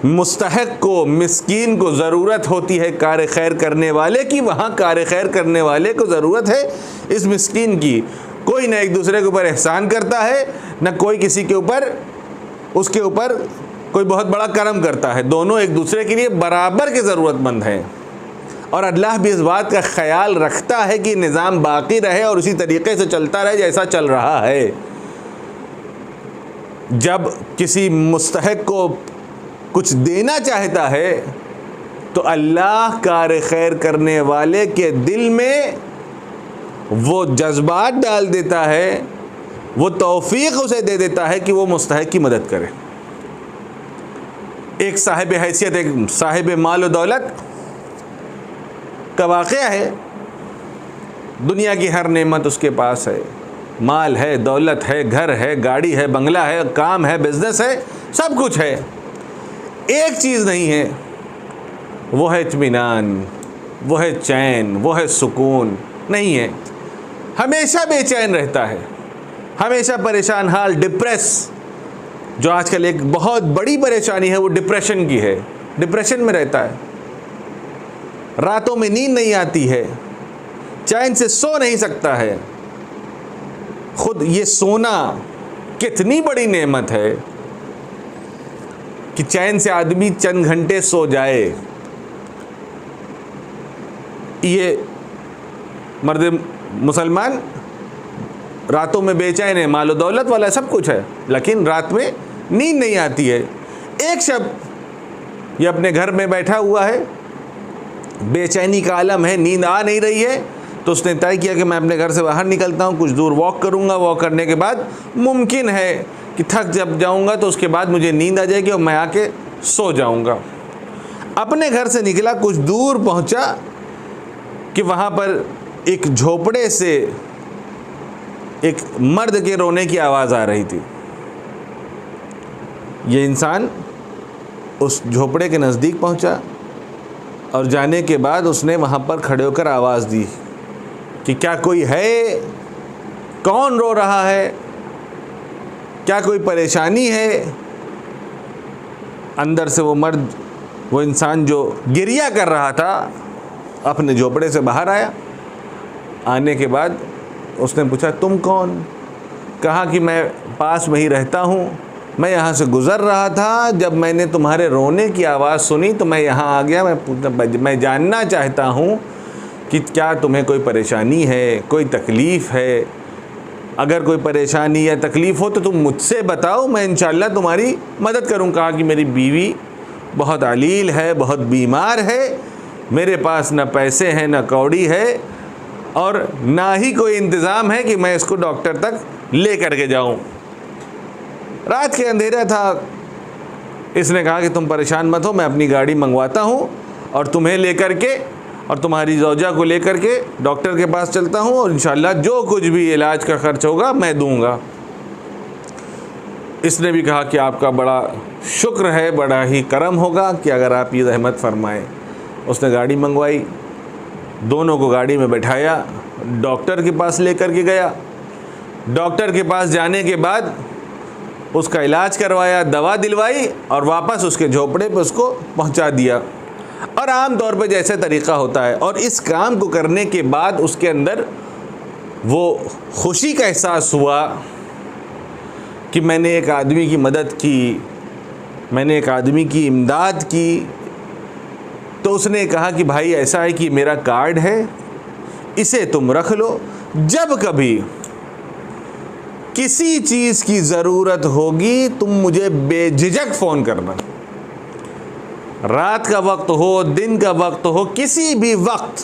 مستحق کو، مسکین کو ضرورت ہوتی ہے کار خیر کرنے والے کی، وہاں کار خیر کرنے والے کو ضرورت ہے اس مسکین کی۔ کوئی نہ ایک دوسرے کے اوپر احسان کرتا ہے، نہ کوئی کسی کے اوپر اس کے اوپر کوئی بہت بڑا کرم کرتا ہے، دونوں ایک دوسرے کے لیے برابر کے ضرورت مند ہیں۔ اور اللہ بھی اس بات کا خیال رکھتا ہے کہ نظام باقی رہے اور اسی طریقے سے چلتا رہے جیسا چل رہا ہے۔ جب کسی مستحق کو کچھ دینا چاہتا ہے تو اللہ کار خیر کرنے والے کے دل میں وہ جذبات ڈال دیتا ہے، وہ توفیق اسے دے دیتا ہے کہ وہ مستحق کی مدد کرے۔ ایک صاحب حیثیت، ایک صاحب مال و دولت کا واقعہ ہے، دنیا کی ہر نعمت اس کے پاس ہے، مال ہے، دولت ہے، گھر ہے، گاڑی ہے، بنگلہ ہے، کام ہے، بزنس ہے، سب کچھ ہے۔ ایک چیز نہیں ہے، وہ ہے اطمینان، وہ ہے چین، وہ ہے سکون نہیں ہے۔ ہمیشہ بے چین رہتا ہے، ہمیشہ پریشان حال، ڈپریس۔ جو آج کل ایک بہت بڑی پریشانی ہے وہ ڈپریشن کی ہے، ڈپریشن میں رہتا ہے، راتوں میں نیند نہیں آتی ہے، چین سے سو نہیں سکتا ہے. خود یہ سونا کتنی بڑی نعمت ہے کہ چین سے آدمی چند گھنٹے سو جائے. یہ مرد مسلمان راتوں میں بے چین ہے, مال و دولت والا سب کچھ ہے, لیکن رات میں نیند نہیں آتی ہے. ایک شب یہ اپنے گھر میں بیٹھا ہوا ہے, بے چینی کا عالم ہے, نیند آ نہیں رہی ہے, تو اس نے طے کیا کہ میں اپنے گھر سے باہر نکلتا ہوں, کچھ دور واک کروں گا, واک کرنے کے بعد ممکن ہے کہ تھک جب جاؤں گا تو اس کے بعد مجھے نیند آ جائے گی اور میں آ کے سو جاؤں گا. اپنے گھر سے نکلا, کچھ دور پہنچا کہ وہاں پر ایک جھوپڑے سے ایک مرد کے رونے کی آواز آ رہی تھی. یہ انسان اس جھوپڑے کے نزدیک پہنچا اور جانے کے بعد اس نے وہاں پر کھڑے ہو کر آواز دی کہ کیا کوئی ہے, کون رو رہا ہے, کیا کوئی پریشانی ہے. اندر سے وہ مرد, وہ انسان جو گریہ کر رہا تھا, اپنے جھوپڑے سے باہر آیا. آنے کے بعد اس نے پوچھا تم کون؟ کہا کہ میں پاس میں ہی رہتا ہوں, میں یہاں سے گزر رہا تھا, جب میں نے تمہارے رونے کی آواز سنی تو میں یہاں آ گیا. میں جاننا چاہتا ہوں کہ کیا تمہیں کوئی پریشانی ہے, کوئی تکلیف ہے. اگر کوئی پریشانی یا تکلیف ہو تو تم مجھ سے بتاؤ, میں انشاءاللہ تمہاری مدد کروں. کہا کہ میری بیوی بہت علیل ہے, بہت بیمار ہے, میرے پاس نہ پیسے ہیں نہ کوڑی ہے, اور نہ ہی کوئی انتظام ہے کہ میں اس کو ڈاکٹر تک لے کر کے جاؤں. رات کے اندھیرا تھا. اس نے کہا کہ تم پریشان مت ہو, میں اپنی گاڑی منگواتا ہوں اور تمہیں لے کر کے اور تمہاری زوجہ کو لے کر کے ڈاکٹر کے پاس چلتا ہوں, اور انشاءاللہ جو کچھ بھی علاج کا خرچ ہوگا میں دوں گا. اس نے بھی کہا کہ آپ کا بڑا شکر ہے, بڑا ہی کرم ہوگا کہ اگر آپ یہ رحمت فرمائیں. اس نے گاڑی منگوائی, دونوں کو گاڑی میں بٹھایا, ڈاکٹر کے پاس لے کر کے گیا. ڈاکٹر کے پاس جانے کے بعد اس کا علاج کروایا, دوا دلوائی اور واپس اس کے جھوپڑے پہ اس کو پہنچا دیا. اور عام طور پہ جیسے طریقہ ہوتا ہے, اور اس کام کو کرنے کے بعد اس کے اندر وہ خوشی کا احساس ہوا کہ میں نے ایک آدمی کی مدد کی, میں نے ایک آدمی کی امداد کی. تو اس نے کہا کہ بھائی ایسا ہے کہ میرا کارڈ ہے, اسے تم رکھ لو, جب کبھی کسی چیز کی ضرورت ہوگی تم مجھے بے جھجک فون کرنا. رات کا وقت ہو, دن کا وقت ہو, کسی بھی وقت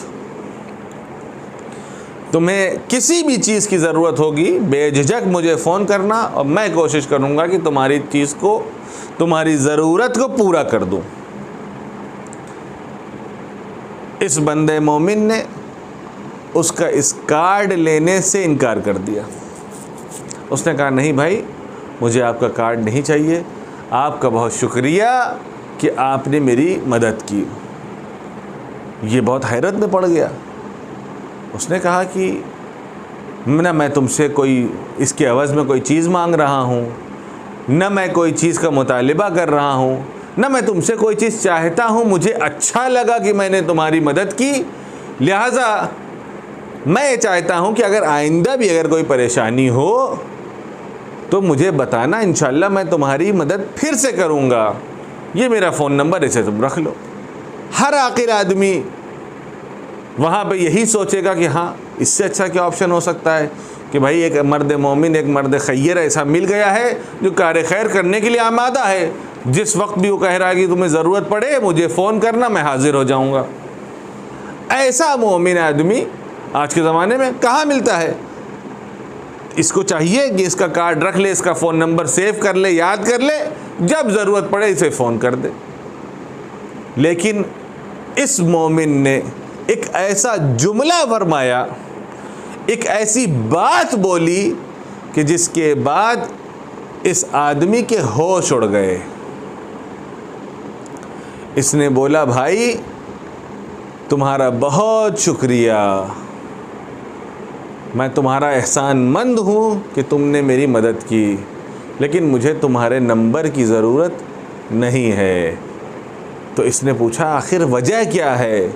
تمہیں کسی بھی چیز کی ضرورت ہوگی بے جھجک مجھے فون کرنا, اور میں کوشش کروں گا کہ تمہاری چیز کو, تمہاری ضرورت کو پورا کر دوں. اس بندے مومن نے اس کا اس کارڈ لینے سے انکار کر دیا. اس نے کہا نہیں بھائی, مجھے آپ کا کارڈ نہیں چاہیے, آپ کا بہت شکریہ کہ آپ نے میری مدد کی. یہ بہت حیرت میں پڑ گیا. اس نے کہا کہ نہ میں تم سے کوئی اس کے عوض میں کوئی چیز مانگ رہا ہوں, نہ میں کوئی چیز کا مطالبہ کر رہا ہوں, نہ میں تم سے کوئی چیز چاہتا ہوں. مجھے اچھا لگا کہ میں نے تمہاری مدد کی, لہٰذا میں یہ چاہتا ہوں کہ اگر آئندہ بھی اگر کوئی پریشانی ہو تو مجھے بتانا, انشاءاللہ میں تمہاری مدد پھر سے کروں گا. یہ میرا فون نمبر, اسے تم رکھ لو. ہر عاقل آدمی وہاں پہ یہی سوچے گا کہ ہاں اس سے اچھا کیا آپشن ہو سکتا ہے کہ بھائی ایک مرد مومن, ایک مرد خیر ایسا مل گیا ہے جو کار خیر کرنے کے لیے آمادہ ہے. جس وقت بھی وہ کہہ رہا ہے کہ تمہیں ضرورت پڑے مجھے فون کرنا, میں حاضر ہو جاؤں گا. ایسا مومن آدمی آج کے زمانے میں کہاں ملتا ہے؟ اس کو چاہیے کہ اس کا کارڈ رکھ لے, اس کا فون نمبر سیو کر لے, یاد کر لے, جب ضرورت پڑے اسے فون کر دے. لیکن اس مومن نے ایک ایسا جملہ فرمایا, ایک ایسی بات بولی کہ جس کے بعد اس آدمی کے ہوش اڑ گئے. اس نے بولا بھائی تمہارا بہت شکریہ, میں تمہارا احسان مند ہوں کہ تم نے میری مدد کی, لیکن مجھے تمہارے نمبر کی ضرورت نہیں ہے. تو اس نے پوچھا آخر وجہ کیا ہے؟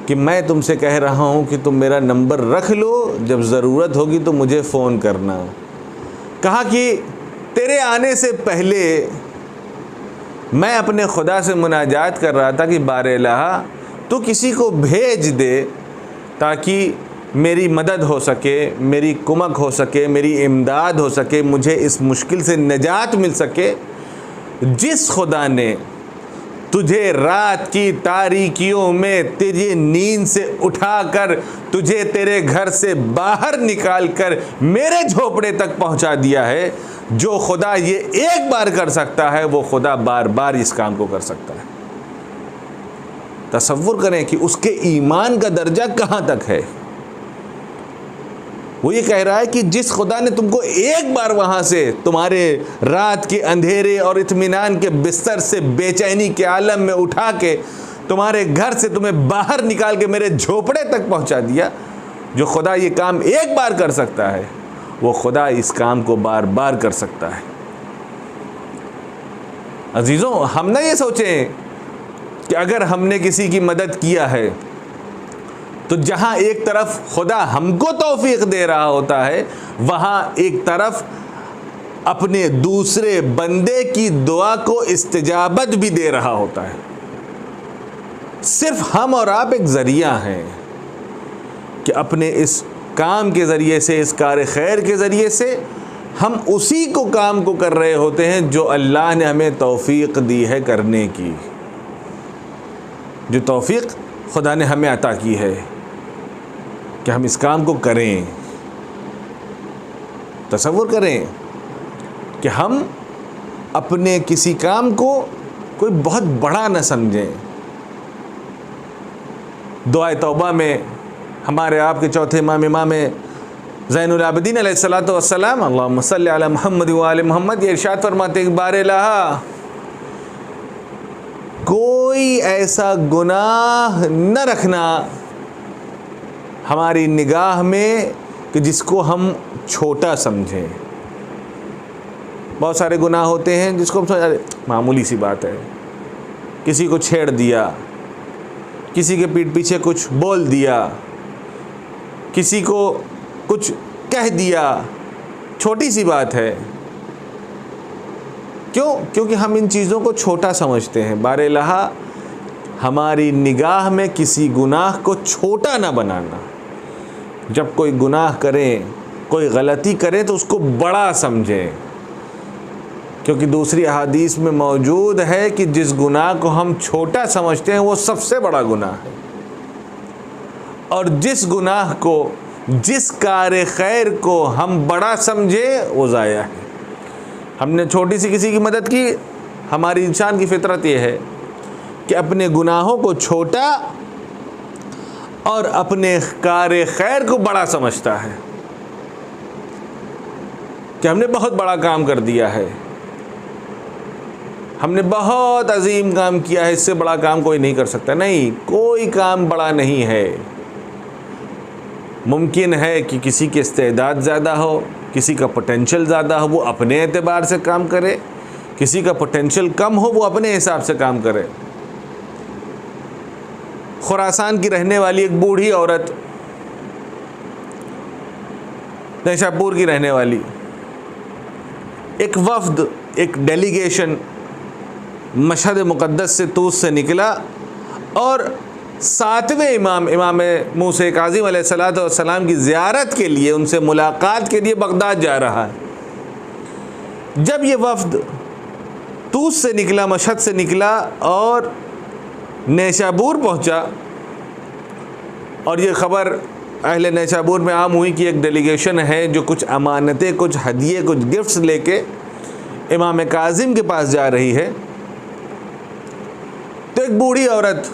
کہ میں تم سے کہہ رہا ہوں کہ تم میرا نمبر رکھ لو، جب ضرورت ہوگی تو مجھے فون کرنا۔ کہا کہ تیرے آنے سے پہلے میں اپنے خدا سے مناجات کر رہا تھا کہ بار الہ تو کسی کو بھیج دے تاکہ میری مدد ہو سکے، میری کمک ہو سکے، میری امداد ہو سکے، مجھے اس مشکل سے نجات مل سکے۔ جس خدا نے تجھے رات کی تاریکیوں میں تیری نیند سے اٹھا کر تجھے تیرے گھر سے باہر نکال کر میرے جھوپڑے تک پہنچا دیا ہے، جو خدا یہ ایک بار کر سکتا ہے وہ خدا بار بار اس کام کو کر سکتا ہے۔ تصور کریں کہ اس کے ایمان کا درجہ کہاں تک ہے۔ وہ یہ کہہ رہا ہے کہ جس خدا نے تم کو ایک بار وہاں سے تمہارے رات کے اندھیرے اور اطمینان کے بستر سے بے چینی کے عالم میں اٹھا کے تمہارے گھر سے تمہیں باہر نکال کے میرے جھوپڑے تک پہنچا دیا، جو خدا یہ کام ایک بار کر سکتا ہے وہ خدا اس کام کو بار بار کر سکتا ہے۔ عزیزوں، ہم نہ یہ سوچیں کہ اگر ہم نے کسی کی مدد کیا ہے تو جہاں ایک طرف خدا ہم کو توفیق دے رہا ہوتا ہے، وہاں ایک طرف اپنے دوسرے بندے کی دعا کو استجابت بھی دے رہا ہوتا ہے۔ صرف ہم اور آپ ایک ذریعہ ہیں کہ اپنے اس کام کے ذریعے سے، اس کار خیر کے ذریعے سے ہم اسی کو کام کو کر رہے ہوتے ہیں جو اللہ نے ہمیں توفیق دی ہے کرنے کی، جو توفیق خدا نے ہمیں عطا کی ہے کہ ہم اس کام کو کریں۔ تصور کریں کہ ہم اپنے کسی کام کو کوئی بہت بڑا نہ سمجھیں۔ دعائے توبہ میں ہمارے آپ کے چوتھے امام زین العابدین علیہ الصلوۃ والسلام اللہم صلی علی محمد وآل محمد یہ ارشاد فرماتے ہیں کہ بار الہ کوئی ایسا گناہ نہ رکھنا ہماری نگاہ میں کہ جس کو ہم چھوٹا سمجھیں۔ بہت سارے گناہ ہوتے ہیں جس کو ہم سمجھیں معمولی سی بات ہے، کسی کو چھیڑ دیا، کسی کے پیٹھ پیچھے کچھ بول دیا، کسی کو کچھ کہہ دیا، چھوٹی سی بات ہے۔ کیونکہ ہم ان چیزوں کو چھوٹا سمجھتے ہیں۔ بار الہ ہماری نگاہ میں کسی گناہ کو چھوٹا نہ بنانا۔ جب کوئی گناہ کریں، کوئی غلطی کریں تو اس کو بڑا سمجھیں، کیونکہ دوسری احادیث میں موجود ہے کہ جس گناہ کو ہم چھوٹا سمجھتے ہیں وہ سب سے بڑا گناہ ہے، اور جس گناہ کو، جس کار خیر کو ہم بڑا سمجھے وہ ضائع ہے۔ ہم نے چھوٹی سی کسی کی مدد کی، ہماری انسان کی فطرت یہ ہے کہ اپنے گناہوں کو چھوٹا اور اپنے کار خیر کو بڑا سمجھتا ہے، کہ ہم نے بہت بڑا کام کر دیا ہے، ہم نے بہت عظیم کام کیا ہے، اس سے بڑا کام کوئی نہیں کر سکتا۔ نہیں، کوئی کام بڑا نہیں ہے۔ ممکن ہے کہ کسی کے استعداد زیادہ ہو، کسی کا پوٹینشل زیادہ ہو، وہ اپنے اعتبار سے کام کرے، کسی کا پوٹینشل کم ہو، وہ اپنے حساب سے کام کرے۔ خراسان کی رہنے والی ایک بوڑھی عورت، نیشا پور کی رہنے والی، ایک وفد، ایک ڈیلیگیشن مشہد مقدس سے طوس سے نکلا اور 7ویں امام موسیٰ کاظم علیہ الصلوۃ والسلام کی زیارت کے لیے، ان سے ملاقات کے لیے بغداد جا رہا ہے۔ جب یہ وفد طوس سے نکلا، مشہد سے نکلا اور نیشابور پہنچا، اور یہ خبر اہل نیشابور میں عام ہوئی کہ ایک ڈیلیگیشن ہے جو کچھ امانتیں، کچھ ہدیے، کچھ گفٹس لے کے امام کاظم کے پاس جا رہی ہے، تو ایک بوڑھی عورت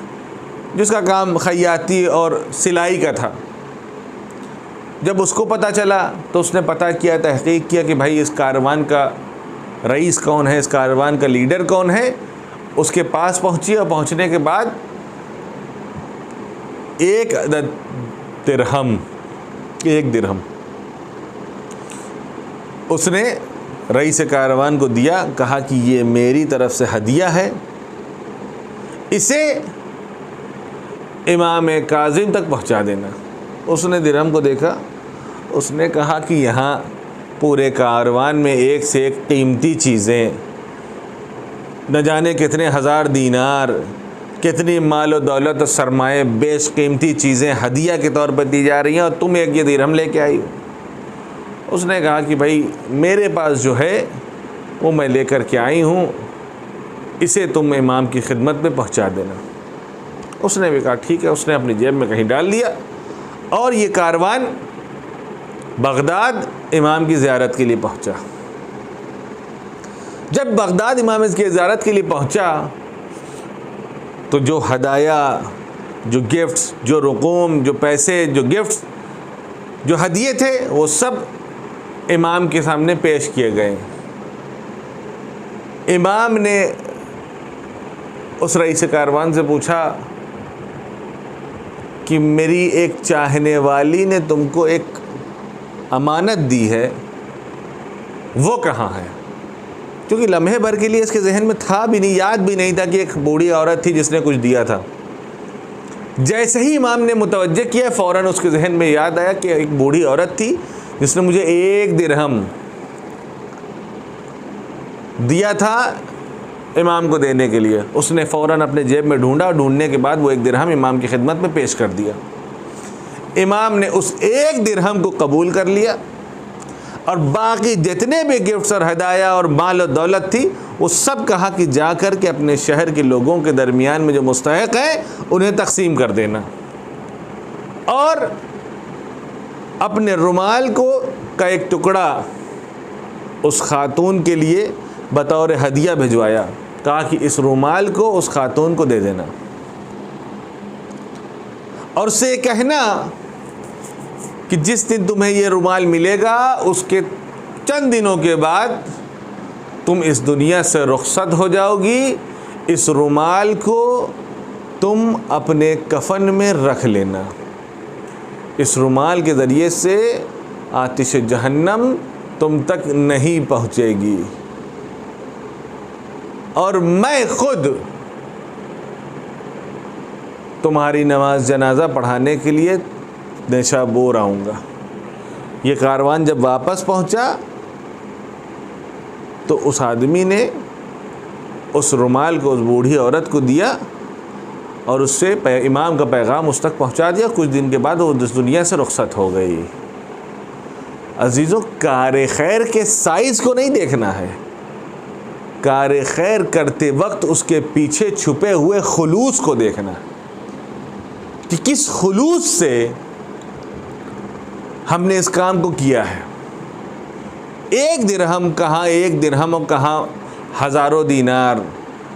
جس کا کام خیاطی اور سلائی کا تھا، جب اس کو پتہ چلا تو اس نے پتہ کیا، تحقیق کیا کہ بھائی اس کاروان کا رئیس کون ہے، اس کاروان کا لیڈر کون ہے۔ اس کے پاس پہنچی اور پہنچنے کے بعد 1 عدد درہم، 1 درہم اس نے رئیس کاروان کو دیا، کہا کہ یہ میری طرف سے ہدیہ ہے، اسے امام کاظم تک پہنچا دینا۔ اس نے درہم کو دیکھا، اس نے کہا کہ یہاں پورے کاروان میں ایک سے ایک قیمتی چیزیں، نہ جانے کتنے ہزار دینار، کتنی مال و دولت و سرمایہ، بیش قیمتی چیزیں ہدیہ کے طور پر دی جا رہی ہیں، اور تم ایک یہ درہم لے کے آئی ہو۔ اس نے کہا کہ بھائی میرے پاس جو ہے وہ میں لے کر کے آئی ہوں، اسے تم امام کی خدمت میں پہنچا دینا۔ اس نے بھی کہا ٹھیک ہے، اس نے اپنی جیب میں کہیں ڈال دیا، اور یہ کاروان بغداد امام کی زیارت کے لیے پہنچا۔ جب بغداد امام کی زیارت کے لیے پہنچا تو جو ہدایا، جو گفٹس، جو رقوم، جو پیسے، جو گفٹس، جو ہدیے تھے، وہ سب امام کے سامنے پیش کیے گئے۔ امام نے اس رئیس کاروان سے پوچھا کہ میری ایک چاہنے والی نے تم کو ایک امانت دی ہے، وہ کہاں ہے؟ کیونکہ لمحے بھر کے لیے اس کے ذہن میں تھا بھی نہیں، یاد بھی نہیں تھا کہ ایک بوڑھی عورت تھی جس نے کچھ دیا تھا۔ جیسے ہی امام نے متوجہ کیا، فوراً اس کے ذہن میں یاد آیا کہ ایک بوڑھی عورت تھی جس نے مجھے 1 درہم دیا تھا امام کو دینے کے لیے۔ اس نے فوراً اپنے جیب میں ڈھونڈا، ڈھونڈنے کے بعد وہ 1 درہم امام کی خدمت میں پیش کر دیا۔ امام نے اس 1 درہم کو قبول کر لیا، اور باقی جتنے بھی گفٹس اور ہدایہ اور مال و دولت تھی، وہ سب کہا کہ جا کر کے اپنے شہر کے لوگوں کے درمیان میں جو مستحق ہیں انہیں تقسیم کر دینا، اور اپنے رومال کا ایک ٹکڑا اس خاتون کے لیے بطور ہدیہ بھجوایا، کہا کہ اس رومال کو اس خاتون کو دے دینا، اور اس سے کہنا کہ جس دن تمہیں یہ رومال ملے گا اس کے چند دنوں کے بعد تم اس دنیا سے رخصت ہو جاؤ گی، اس رومال کو تم اپنے کفن میں رکھ لینا، اس رومال کے ذریعے سے آتش جہنم تم تک نہیں پہنچے گی، اور میں خود تمہاری نماز جنازہ پڑھانے کے لیے نیشابور آؤں گا۔ یہ کاروان جب واپس پہنچا تو اس آدمی نے اس رومال کو اس بوڑھی عورت کو دیا، اور اس سے امام کا پیغام اس تک پہنچا دیا۔ کچھ دن کے بعد وہ اس دنیا سے رخصت ہو گئی۔ عزیزوں، کار خیر کے سائز کو نہیں دیکھنا ہے، کار خیر کرتے وقت اس کے پیچھے چھپے ہوئے خلوص کو دیکھنا، کہ کس خلوص سے ہم نے اس کام کو کیا ہے۔ 1 درہم کہاں 1 درہم، اور کہاں ہزاروں دینار،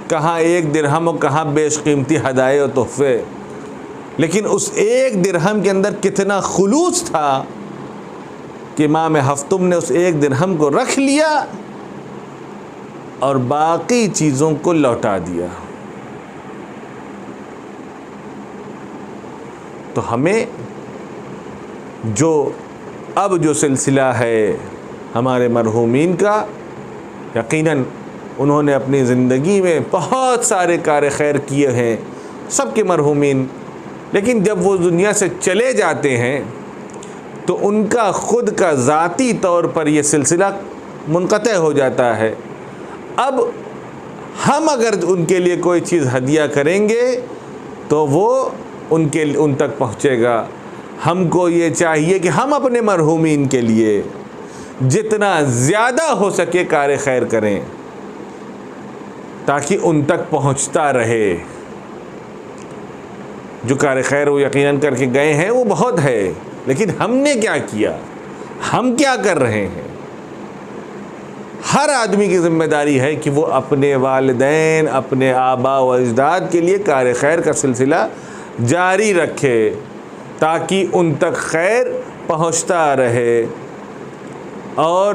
کہاں 1 درہم اور کہاں بیش قیمتی ہدایے و تحفے، لیکن اس 1 درہم کے اندر کتنا خلوص تھا کہ امام ہفتم نے اس 1 درہم کو رکھ لیا اور باقی چیزوں کو لوٹا دیا۔ تو ہمیں جو سلسلہ ہے ہمارے مرحومین کا، یقیناً انہوں نے اپنی زندگی میں بہت سارے کار خیر کیے ہیں، سب کے مرحومین، لیکن جب وہ دنیا سے چلے جاتے ہیں تو ان کا خود کا ذاتی طور پر یہ سلسلہ منقطع ہو جاتا ہے۔ اب ہم اگر ان کے لیے کوئی چیز ہدیہ کریں گے تو وہ ان تک پہنچے گا۔ ہم کو یہ چاہیے کہ ہم اپنے مرحومین کے لیے جتنا زیادہ ہو سکے کار خیر کریں تاکہ ان تک پہنچتا رہے۔ جو کار خیر وہ یقیناً کر کے گئے ہیں وہ بہت ہے، لیکن ہم نے کیا کیا، ہم کیا کر رہے ہیں؟ ہر آدمی کی ذمہ داری ہے کہ وہ اپنے والدین، اپنے آباء و اجداد کے لیے کار خیر کا سلسلہ جاری رکھے تاکہ ان تک خیر پہنچتا رہے، اور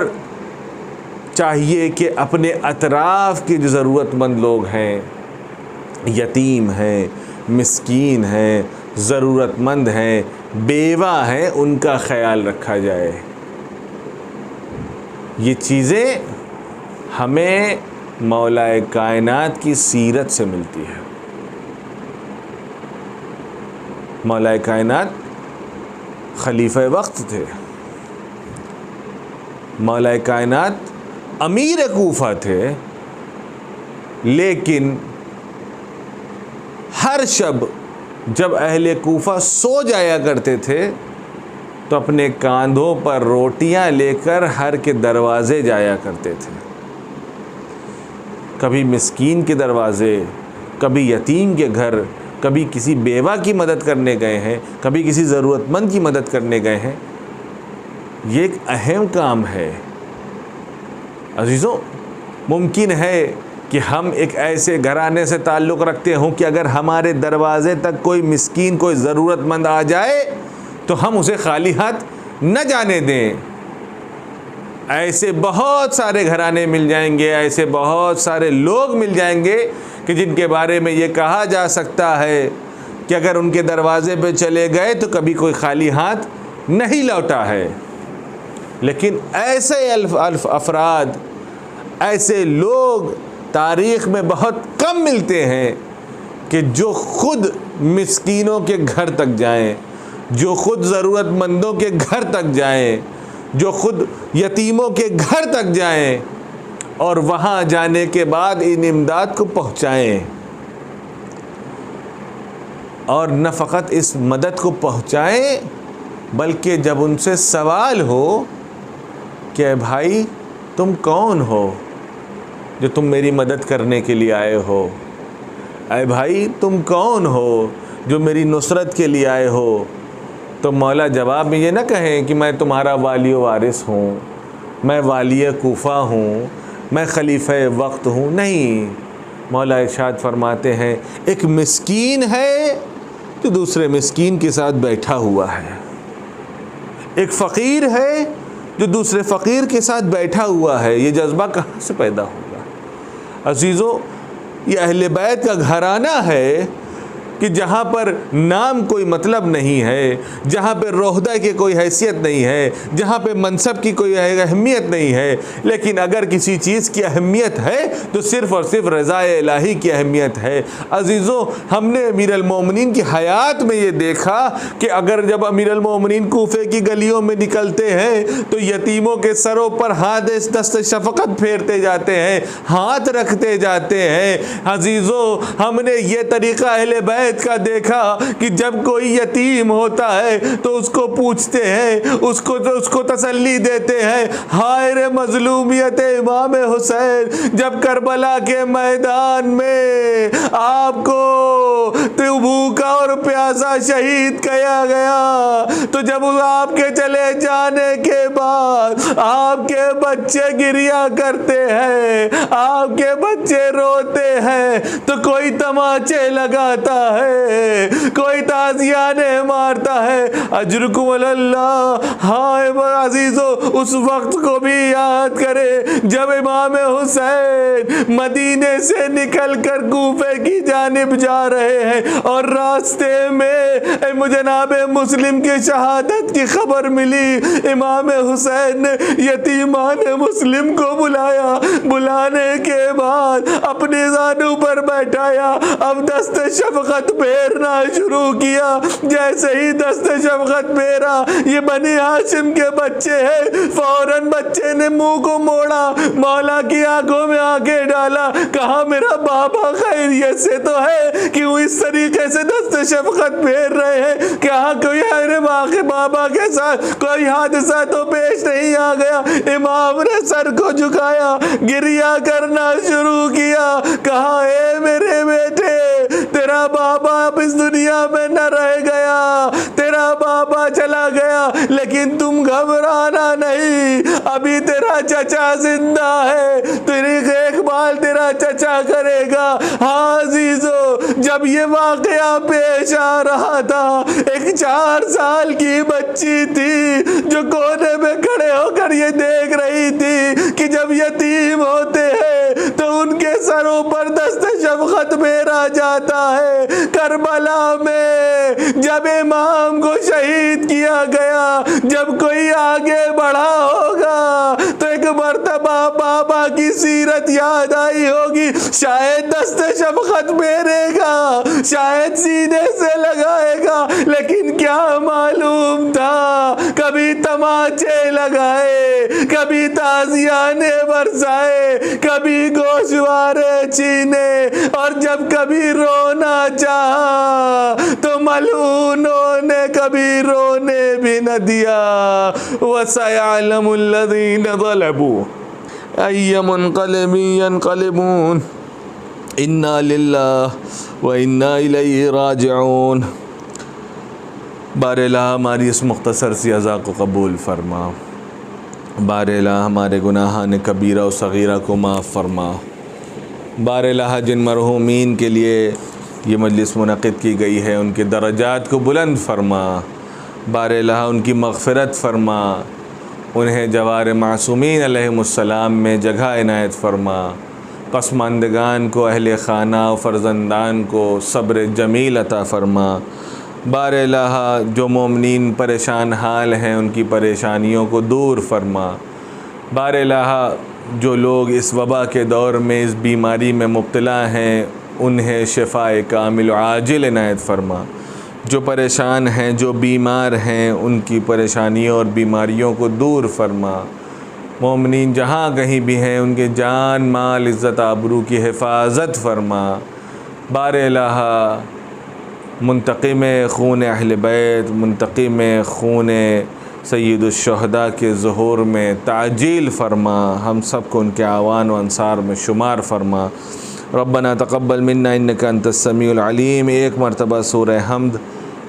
چاہیے کہ اپنے اطراف کے جو ضرورت مند لوگ ہیں، یتیم ہیں، مسکین ہیں، ضرورت مند ہیں، بیوہ ہیں، ان کا خیال رکھا جائے۔ یہ چیزیں ہمیں مولا کائنات کی سیرت سے ملتی ہے۔ مولا کائنات خلیفہ وقت تھے، مولا کائنات امیر کوفہ تھے، لیکن ہر شب جب اہل کوفہ سو جایا کرتے تھے تو اپنے کاندھوں پر روٹیاں لے کر ہر کے دروازے جایا کرتے تھے، کبھی مسکین کے دروازے، کبھی یتیم کے گھر، کبھی کسی بیوہ کی مدد کرنے گئے ہیں، کبھی کسی ضرورت مند کی مدد کرنے گئے ہیں۔ یہ ایک اہم کام ہے عزیزوں۔ ممکن ہے کہ ہم ایک ایسے گھرانے سے تعلق رکھتے ہوں کہ اگر ہمارے دروازے تک کوئی مسکین، کوئی ضرورت مند آ جائے تو ہم اسے خالی ہاتھ نہ جانے دیں۔ ایسے بہت سارے گھرانے مل جائیں گے، ایسے بہت سارے لوگ مل جائیں گے کہ جن کے بارے میں یہ کہا جا سکتا ہے کہ اگر ان کے دروازے پہ چلے گئے تو کبھی کوئی خالی ہاتھ نہیں لوٹا ہے۔ لیکن ایسے افراد، ایسے لوگ تاریخ میں بہت کم ملتے ہیں کہ جو خود مسکینوں کے گھر تک جائیں، جو خود ضرورت مندوں کے گھر تک جائیں، جو خود یتیموں کے گھر تک جائیں اور وہاں جانے کے بعد ان امداد کو پہنچائیں، اور نہ فقط اس مدد کو پہنچائیں بلکہ جب ان سے سوال ہو کہ اے بھائی تم کون ہو جو تم میری مدد کرنے کے لیے آئے ہو، اے بھائی تم کون ہو جو میری نصرت کے لیے آئے ہو، تو مولا جواب میں یہ نہ کہیں کہ میں تمہارا والی و وارث ہوں، میں والی کوفہ ہوں، میں خلیفہ وقت ہوں۔ نہیں، مولا ارشاد فرماتے ہیں ایک مسکین ہے جو دوسرے مسکین کے ساتھ بیٹھا ہوا ہے، ایک فقیر ہے جو دوسرے فقیر کے ساتھ بیٹھا ہوا ہے۔ یہ جذبہ کہاں سے پیدا ہوگا عزیزوں؟ یہ اہل بیت کا گھرانہ ہے کہ جہاں پر نام کوئی مطلب نہیں ہے، جہاں پہ رہدہ کی کوئی حیثیت نہیں ہے، جہاں پہ منصب کی کوئی اہمیت نہیں ہے، لیکن اگر کسی چیز کی اہمیت ہے تو صرف اور صرف رضا الہی کی اہمیت ہے۔ عزیزوں، ہم نے امیر المومنین کی حیات میں یہ دیکھا کہ اگر جب امیر المومنین کوفے کی گلیوں میں نکلتے ہیں تو یتیموں کے سروں پر ہاتھ دست شفقت پھیرتے جاتے ہیں، ہاتھ رکھتے جاتے ہیں۔ عزیزوں، ہم نے یہ طریقہ اہل بیت کا دیکھا کہ جب کوئی یتیم ہوتا ہے تو اس کو پوچھتے ہیں، اس کو تسلی دیتے ہیں۔ ہائے رے مظلومیت امام حسین، جب کربلا کے میدان میں آپ کو تو بھوکا اور پیاسا شہید کیا گیا، تو جب آپ کے چلے جانے کے بعد آپ کے بچے گریا کرتے ہیں، آپ کے بچے روتے ہیں، تو کوئی تماچے لگاتا ہے، کوئی تازیانے مارتا ہے۔ اجرکم اللہ۔ ہائے عزیزو، اس وقت کو بھی یاد کرے جب امام حسین مدینے سے نکل کر کوفے کی جانب جا رہے ہیں اور راستے میں جناب مسلم کی شہادت کی خبر ملی۔ امام حسین نے یتیمان مسلم کو بلایا، بلانے کے بعد اپنی زانو پر بیٹھایا، اب دست شفقت پھیرنا شروع کیا۔ جیسے ہی دست شفقت پھیرا، یہ بنی ہاشم کے بچے ہیں، فوراً بچے نے منہ کو موڑا، مولا کی آنکھوں میں آنکھیں ڈالا، کہا میرا بابا خیریت سے تو ہے، کیوں اس طریقے سے دست شفقت پھیر رہے ہیں؟ کہاں کوئی میرے بابا کے ساتھ کوئی حادثہ تو پیش نہیں آ گیا؟ امام نے سر کو جھکایا، گریا کرنا شروع کیا، کہا اے میرے بیٹے، تیرا بابا اب اس دنیا میں نہ رہ گیا، تیرا بابا چلا گیا، لیکن تم گھبرانا نہیں، ابھی تیرا چچا زندہ ہے، تیری دیکھ بھال تیرا چچا کرے گا۔ ہاں عزیزو، جب یہ واقعہ پیش آ رہا تھا، ایک 4 سال کی بچی تھی جو کونے میں کھڑے ہو کر یہ دیکھ رہی تھی کہ جب یتیم ہوتے ہیں تو ان کے سروں پر دست شفقت پھیرا جاتا ہے۔ کربلا میں جب امام کو شہید کیا گیا، جب کوئی آگے بڑھا ہوگا تو ایک مرتبہ بابا کی سیرت یاد آئی ہوگی، شاید دست شفقت پھیرے گا، شاید سینے سے لگائے گا، لیکن کیا معلوم تھا کبھی تماچے لگائے، کبھی تازیانے برسائے، کبھی گوشوارے چھینے، اور جب کبھی رونا چاہا تو ملعونوں نے کبھی رونے بھی نہ دیا۔ وَسَيَعْلَمُ الَّذِينَ ظَلَمُوا أَيَّ مُنقَلِبٍ يَنقَلِبُونَ اِنَّا لِلَّهِ وَإِنَّا إِلَيْهِ رَاجِعُونَ۔ بار الہ ہماری اس مختصر سی عزا کو قبول فرما، بار الہ ہمارے گناہان کبیرہ و صغیرہ کو معاف فرما، بار الہ جن مرحومین کے لیے یہ مجلس منعقد کی گئی ہے ان کے درجات کو بلند فرما، بار الہ ان کی مغفرت فرما، انہیں جوار معصومین علیہم السلام میں جگہ عنایت فرما، پسماندگان کو، اہل خانہ و فرزندان کو صبر جمیل عطا فرما۔ بار الہ جو مومنین پریشان حال ہیں ان کی پریشانیوں کو دور فرما، بار الہ جو لوگ اس وبا کے دور میں اس بیماری میں مبتلا ہیں انہیں شفاء کامل و عاجل عنایت فرما، جو پریشان ہیں، جو بیمار ہیں ان کی پریشانیوں اور بیماریوں کو دور فرما، مومنین جہاں کہیں بھی ہیں ان کے جان مال عزت آبرو کی حفاظت فرما۔ بار الہ منتقم خون اہل بیت، منتقم خون سید الشہداء کے ظہور میں تعجیل فرما، ہم سب کو ان کے اعوان و انصار میں شمار فرما۔ ربنا تقبل منا انک انت السمیع العلیم۔ ایک مرتبہ سورہ حمد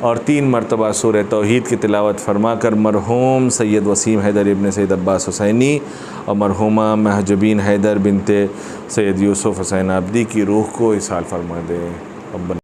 اور 3 مرتبہ سورہ توحید کی تلاوت فرما کر مرحوم سید وسیم حیدر ابن سید عباس حسینی اور مرحومہ محجبین حیدر بنت سید یوسف حسین عابدی کی روح کو اصحال فرما دے۔ ربنا